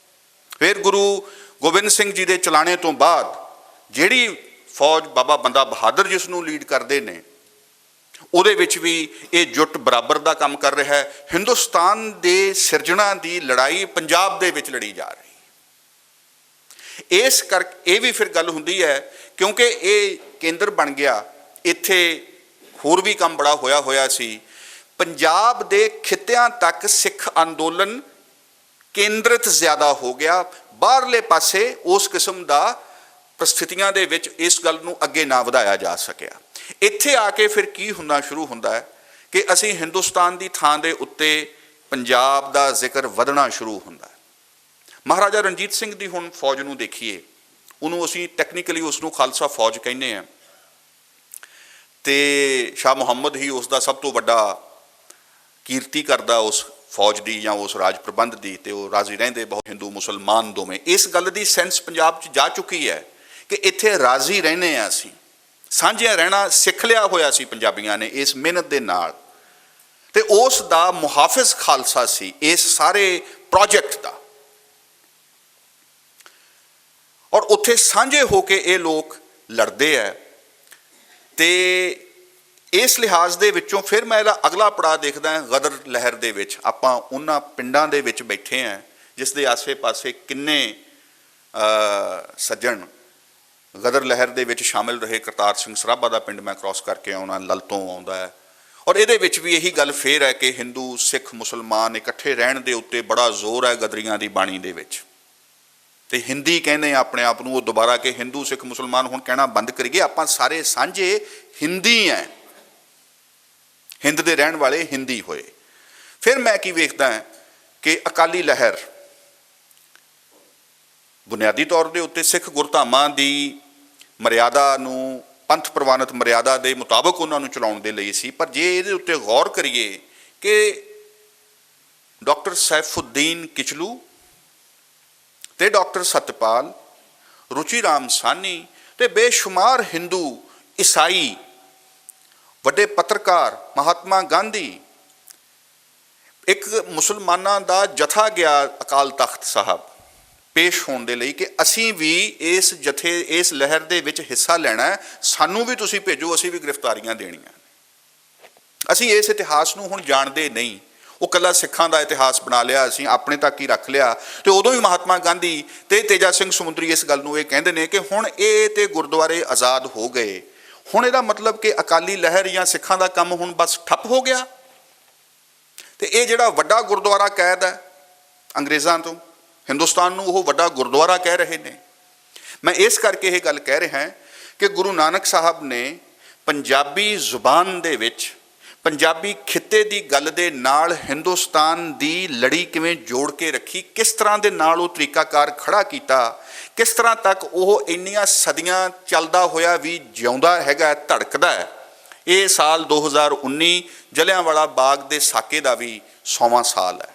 ਫਿਰ ਗੁਰੂ ਗੋਬਿੰਦ ਸਿੰਘ ਜੀ ਦੇ ਚਲਾਣੇ ਤੋਂ ਬਾਅਦ ਜਿਹੜੀ ਫੌਜ ਬਾਬਾ ਬੰਦਾ ਬਹਾਦਰ ਜਿਸ ਨੂੰ ਲੀਡ ਕਰਦੇ ਨੇ, ਉਹਦੇ ਵਿੱਚ ਵੀ ਇਹ ਜੁੱਟ ਬਰਾਬਰ ਦਾ ਕੰਮ ਕਰ ਰਿਹਾ ਹੈ। ਹਿੰਦੁਸਤਾਨ ਦੇ ਸਿਰਜਣਾ ਦੀ ਲੜਾਈ ਪੰਜਾਬ ਦੇ ਵਿੱਚ ਲੜੀ ਜਾ ਰਹੀ। ਇਸ ਕਰਕੇ ਇਹ ਵੀ ਫਿਰ ਗੱਲ ਹੁੰਦੀ ਹੈ, ਕਿਉਂਕਿ ਇਹ ਕੇਂਦਰ ਬਣ ਗਿਆ, ਇੱਥੇ ਹੋਰ ਵੀ ਕੰਮ ਬੜਾ ਹੋਇਆ ਸੀ। ਪੰਜਾਬ ਦੇ ਖਿੱਤਿਆਂ ਤੱਕ ਸਿੱਖ ਅੰਦੋਲਨ ਕੇਂਦਰਿਤ ਜ਼ਿਆਦਾ ਹੋ ਗਿਆ, ਬਾਹਰਲੇ ਪਾਸੇ ਉਸ ਕਿਸਮ ਦਾ ਪ੍ਰਸਥਿਤੀਆਂ ਦੇ ਵਿੱਚ ਇਸ ਗੱਲ ਨੂੰ ਅੱਗੇ ਨਾ ਵਧਾਇਆ ਜਾ ਸਕਿਆ। ਇੱਥੇ ਆ ਕੇ ਫਿਰ ਕੀ ਹੁੰਦਾ ਸ਼ੁਰੂ ਹੁੰਦਾ ਹੈ ਕਿ ਅਸੀਂ ਹਿੰਦੁਸਤਾਨ ਦੀ ਥਾਂ ਦੇ ਉੱਤੇ ਪੰਜਾਬ ਦਾ ਜ਼ਿਕਰ ਵਧਣਾ ਸ਼ੁਰੂ ਹੁੰਦਾ ਹੈ। ਮਹਾਰਾਜਾ ਰਣਜੀਤ ਸਿੰਘ ਦੀ ਹੁਣ ਫੌਜ ਨੂੰ ਦੇਖੀਏ, ਉਹਨੂੰ ਅਸੀਂ ਟੈਕਨੀਕਲੀ ਉਸ ਨੂੰ ਖਾਲਸਾ ਫੌਜ ਕਹਿੰਦੇ ਹਾਂ, ਤੇ ਸ਼ਾਹ ਮੁਹੰਮਦ ਹੀ ਉਸ ਦਾ ਸਭ ਤੋਂ ਵੱਡਾ ਕੀਰਤੀ ਕਰਦਾ ਉਸ ਫੌਜ ਦੀ ਜਾਂ ਉਸ ਰਾਜ ਪ੍ਰਬੰਧ ਦੀ, ਤੇ ਉਹ ਰਾਜ਼ੀ ਰਹਿੰਦੇ ਬਹੁਤ ਹਿੰਦੂ ਮੁਸਲਮਾਨ ਦੋਵੇਂ। ਇਸ ਗੱਲ ਦੀ ਸੈਂਸ ਪੰਜਾਬ 'ਚ ਜਾ ਚੁੱਕੀ ਹੈ ਕਿ ਇੱਥੇ ਰਾਜ਼ੀ ਰਹਿੰਦੇ ਹਾਂ, ਅਸੀਂ ਸਾਂਝਿਆਂ ਰਹਿਣਾ ਸਿੱਖ ਲਿਆ ਹੋਇਆ ਸੀ ਪੰਜਾਬੀਆਂ ਨੇ ਇਸ ਮਿਹਨਤ ਦੇ ਨਾਲ, ਤੇ ਉਸ ਦਾ ਮੁਹਾਫਿਜ਼ ਖਾਲਸਾ ਸੀ ਇਸ ਸਾਰੇ ਪ੍ਰੋਜੈਕਟ ਦਾ। ਔਰ ਉੱਥੇ ਸਾਂਝੇ ਹੋ ਕੇ ਇਹ ਲੋਕ ਲੜਦੇ ਹੈ। ਤੇ ਇਸ ਲਿਹਾਜ਼ ਦੇ ਵਿੱਚੋਂ ਫਿਰ ਮੈਂ ਇਹਦਾ ਅਗਲਾ ਪੜਾਅ ਦੇਖਦਾ ਗਦਰ ਲਹਿਰ ਦੇ ਵਿੱਚ। ਆਪਾਂ ਉਹਨਾਂ ਪਿੰਡਾਂ ਦੇ ਵਿੱਚ ਬੈਠੇ ਹਾਂ ਜਿਸ ਦੇ ਆਸੇ ਪਾਸੇ ਕਿੰਨੇ ਸੱਜਣ ਗਦਰ ਲਹਿਰ ਦੇ ਵਿੱਚ ਸ਼ਾਮਿਲ ਰਹੇ। ਕਰਤਾਰ ਸਿੰਘ ਸਰਾਭਾ ਦਾ ਪਿੰਡ ਮੈਂ ਕ੍ਰਾਸ ਕਰਕੇ ਆਉਣਾ, ਲਲਤੋਂ ਆਉਂਦਾ ਹੈ। ਔਰ ਇਹਦੇ ਵਿੱਚ ਵੀ ਇਹੀ ਗੱਲ ਫੇਰ ਹੈ ਕਿ ਹਿੰਦੂ ਸਿੱਖ ਮੁਸਲਮਾਨ ਇਕੱਠੇ ਰਹਿਣ ਦੇ ਉੱਤੇ ਬੜਾ ਜ਼ੋਰ ਹੈ ਗਦਰੀਆਂ ਦੀ ਬਾਣੀ ਦੇ ਵਿੱਚ। ਤੇ ਹਿੰਦੀ ਕਹਿੰਦੇ ਆ ਆਪਣੇ ਆਪ ਨੂੰ ਉਹ ਦੁਬਾਰਾ ਕਿ ਹਿੰਦੂ ਸਿੱਖ ਮੁਸਲਮਾਨ ਹੁਣ ਕਹਿਣਾ ਬੰਦ ਕਰੀਏ, ਆਪਾਂ ਸਾਰੇ ਸਾਂਝੇ ਹਿੰਦੀ ਹੈ, ਹਿੰਦ ਦੇ ਰਹਿਣ ਵਾਲੇ ਹਿੰਦੀ ਹੋਏ। ਫਿਰ ਮੈਂ ਕੀ ਵੇਖਦਾ ਕਿ ਅਕਾਲੀ ਲਹਿਰ ਬੁਨਿਆਦੀ ਤੌਰ ਦੇ ਉੱਤੇ ਸਿੱਖ ਗੁਰਧਾਮਾਂ ਦੀ ਮਰਿਆਦਾ ਨੂੰ ਪੰਥ ਪ੍ਰਵਾਨਿਤ ਮਰਿਆਦਾ ਦੇ ਮੁਤਾਬਕ ਉਹਨਾਂ ਨੂੰ ਚਲਾਉਣ ਦੇ ਲਈ ਸੀ। ਪਰ ਜੇ ਇਹਦੇ ਉੱਤੇ ਗੌਰ ਕਰੀਏ ਕਿ ਡਾਕਟਰ ਸੈਫੁਦੀਨ ਕਿਚਲੂ ਤੇ ਡਾਕਟਰ ਸਤਪਾਲ, ਰੁਚੀ ਰਾਮ ਸਾਨੀ ਤੇ ਬੇਸ਼ੁਮਾਰ ਹਿੰਦੂ ਈਸਾਈ ਵੱਡੇ ਪੱਤਰਕਾਰ, ਮਹਾਤਮਾ ਗਾਂਧੀ, ਇੱਕ ਮੁਸਲਮਾਨਾਂ ਦਾ ਜਥਾ ਗਿਆ ਅਕਾਲ ਤਖਤ ਸਾਹਿਬ ਪੇਸ਼ ਹੋਣ ਦੇ ਲਈ ਕਿ ਅਸੀਂ ਵੀ ਇਸ ਜਥੇ ਇਸ ਲਹਿਰ ਦੇ ਵਿੱਚ ਹਿੱਸਾ ਲੈਣਾ, ਸਾਨੂੰ ਵੀ ਤੁਸੀਂ ਭੇਜੋ, ਅਸੀਂ ਵੀ ਗ੍ਰਿਫਤਾਰੀਆਂ ਦੇਣੀਆਂ। ਅਸੀਂ ਇਸ ਇਤਿਹਾਸ ਨੂੰ ਹੁਣ ਜਾਣਦੇ ਨਹੀਂ, ਉਹ ਇਕੱਲਾ ਸਿੱਖਾਂ ਦਾ ਇਤਿਹਾਸ ਬਣਾ ਲਿਆ, ਅਸੀਂ ਆਪਣੇ ਤੱਕ ਹੀ ਰੱਖ ਲਿਆ। ਤੇ ਉਦੋਂ ਵੀ ਮਹਾਤਮਾ ਗਾਂਧੀ ਤੇ ਤੇਜਾ ਸਿੰਘ ਸਮੁੰਦਰੀ ਇਸ ਗੱਲ ਨੂੰ ਇਹ ਕਹਿੰਦੇ ਨੇ ਕਿ ਹੁਣ ਇਹ ਤੇ ਗੁਰਦੁਆਰੇ ਆਜ਼ਾਦ ਹੋ ਗਏ, ਹੁਣ ਇਹਦਾ ਮਤਲਬ ਕਿ ਅਕਾਲੀ ਲਹਿਰ ਜਾਂ ਸਿੱਖਾਂ ਦਾ ਕੰਮ ਹੁਣ ਬਸ ਠੱਪ ਹੋ ਗਿਆ। ਤੇ ਇਹ ਜਿਹੜਾ ਵੱਡਾ ਗੁਰਦੁਆਰਾ ਕੈਦ ਹੈ ਅੰਗਰੇਜ਼ਾਂ ਤੋਂ, ਹਿੰਦੁਸਤਾਨ ਨੂੰ ਉਹ ਵੱਡਾ ਗੁਰਦੁਆਰਾ ਕਹਿ ਰਹੇ ਨੇ। ਮੈਂ ਇਸ ਕਰਕੇ ਇਹ ਗੱਲ ਕਹਿ ਰਿਹਾ ਕਿ ਗੁਰੂ ਨਾਨਕ ਸਾਹਿਬ ਨੇ ਪੰਜਾਬੀ ਜ਼ੁਬਾਨ ਦੇ ਵਿੱਚ ਪੰਜਾਬੀ ਖਿੱਤੇ ਦੀ ਗੱਲ ਦੇ ਨਾਲ ਹਿੰਦੁਸਤਾਨ ਦੀ ਲੜੀ ਕਿਵੇਂ ਜੋੜ ਕੇ ਰੱਖੀ, ਕਿਸ ਤਰ੍ਹਾਂ ਦੇ ਨਾਲ ਉਹ ਤਰੀਕਾਕਾਰ ਖੜਾ ਕੀਤਾ, ਕਿਸ ਤਰ੍ਹਾਂ ਤੱਕ ਉਹ ਇੰਨੀਆਂ ਸਦੀਆਂ ਚੱਲਦਾ ਹੋਇਆ ਵੀ ਜਿਉਂਦਾ ਹੈਗਾ, ਧੜਕਦਾ ਹੈ। ਇਹ ਸਾਲ 2019 ਜਲਿਆਂਵਾਲਾ ਬਾਗ ਦੇ ਸਾਕੇ ਦਾ ਵੀ 100ਵਾਂ ਸਾਲ ਹੈ।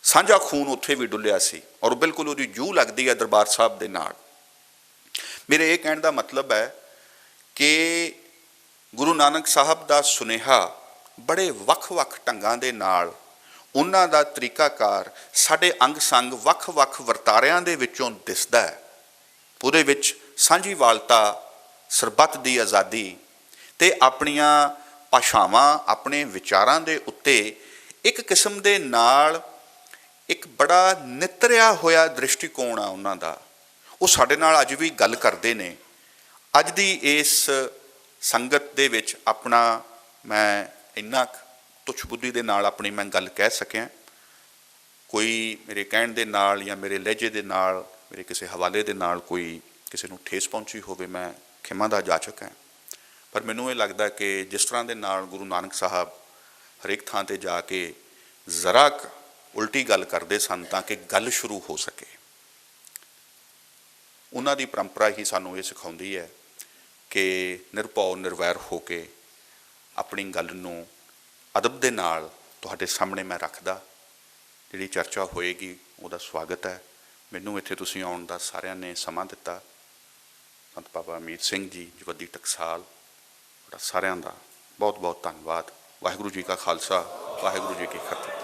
ਸਾਂਝਾ ਖੂਨ ਉੱਥੇ ਵੀ ਡੁੱਲਿਆ ਸੀ ਔਰ ਬਿਲਕੁਲ ਉਹਦੀ ਜੂਹ ਲੱਗਦੀ ਹੈ ਦਰਬਾਰ ਸਾਹਿਬ ਦੇ ਨਾਲ। ਮੇਰੇ ਇਹ ਕਹਿਣ ਦਾ ਮਤਲਬ ਹੈ ਕਿ ਗੁਰੂ ਨਾਨਕ ਸਾਹਿਬ ਦਾ ਸੁਨੇਹਾ ਬੜੇ ਵੱਖ-ਵੱਖ ਢੰਗਾਂ ਦੇ ਨਾਲ, ਉਹਨਾਂ ਦਾ ਤਰੀਕਾਕਾਰ ਸਾਡੇ ਅੰਗ ਸੰਗ ਵੱਖ-ਵੱਖ ਵਰਤਾਰਿਆਂ ਦੇ ਵਿੱਚੋਂ ਦਿਸਦਾ ਹੈ। ਉਹਦੇ ਵਿੱਚ ਸਾਂਝੀਵਾਲਤਾ, ਸਰਬੱਤ ਦੀ ਆਜ਼ਾਦੀ ਤੇ ਆਪਣੀਆਂ ਭਾਸ਼ਾਵਾਂ, ਆਪਣੇ ਵਿਚਾਰਾਂ ਦੇ ਉੱਤੇ ਇੱਕ ਕਿਸਮ ਦੇ ਨਾਲ ਇੱਕ ਬੜਾ ਨਿਤਰਿਆ ਹੋਇਆ ਦ੍ਰਿਸ਼ਟੀਕੋਣ ਆ ਉਹਨਾਂ ਦਾ। ਉਹ ਸਾਡੇ ਨਾਲ ਅੱਜ ਵੀ ਗੱਲ ਕਰਦੇ ਨੇ। ਅੱਜ ਦੀ ਇਸ ਸੰਗਤ ਦੇ ਵਿੱਚ ਆਪਣਾ ਮੈਂ ਇੰਨਾ ਤੁੱਛ ਬੁੱਧੀ ਦੇ ਨਾਲ ਆਪਣੀ ਮੈਂ ਗੱਲ ਕਹਿ ਸਕਿਆ। ਕੋਈ ਮੇਰੇ ਕਹਿਣ ਦੇ ਨਾਲ ਜਾਂ ਮੇਰੇ ਲਹਿਜੇ ਦੇ ਨਾਲ, ਮੇਰੇ ਕਿਸੇ ਹਵਾਲੇ ਦੇ ਨਾਲ ਕੋਈ ਕਿਸੇ ਨੂੰ ਠੇਸ ਪਹੁੰਚੀ ਹੋਵੇ, ਮੈਂ ਖਿਮਾ ਦਾ ਜਾਚਕ ਹਾਂ। ਪਰ ਮੈਨੂੰ ਇਹ ਲੱਗਦਾ ਕਿ ਜਿਸ ਤਰ੍ਹਾਂ ਦੇ ਨਾਲ ਗੁਰੂ ਨਾਨਕ ਸਾਹਿਬ ਹਰੇਕ ਥਾਂ 'ਤੇ ਜਾ ਕੇ ਜ਼ਰਾ ਕੁ ਉਲਟੀ ਗੱਲ ਕਰਦੇ ਸਨ ਤਾਂ ਕਿ ਗੱਲ ਸ਼ੁਰੂ ਹੋ ਸਕੇ, ਉਹਨਾਂ ਦੀ ਪਰੰਪਰਾ ਹੀ ਸਾਨੂੰ ਇਹ ਸਿਖਾਉਂਦੀ ਹੈ ਕਿ ਨਿਰਭਉ ਨਿਰਵੈਰ ਹੋ ਕੇ ਆਪਣੀ ਗੱਲ ਨੂੰ ਅਦਬ ਦੇ ਨਾਲ ਤੁਹਾਡੇ ਸਾਹਮਣੇ ਮੈਂ ਰੱਖਦਾ। ਜਿਹੜੀ ਚਰਚਾ ਹੋਏਗੀ ਉਹਦਾ ਸਵਾਗਤ ਹੈ। ਮੈਨੂੰ ਇੱਥੇ ਤੁਸੀਂ ਆਉਣ ਦਾ ਸਾਰਿਆਂ ਨੇ ਸਮਾਂ ਦਿੱਤਾ। ਸੰਤ ਬਾਬਾ ਅਮੀਰ ਸਿੰਘ ਜੀ, ਜਵੱਦੀ ਟਕਸਾਲ, ਤੁਹਾਡਾ ਸਾਰਿਆਂ ਦਾ ਬਹੁਤ ਬਹੁਤ ਧੰਨਵਾਦ। ਵਾਹਿਗੁਰੂ ਜੀ ਕਾ ਖਾਲਸਾ, ਵਾਹਿਗੁਰੂ ਜੀ ਕੀ ਫਤਿਹ।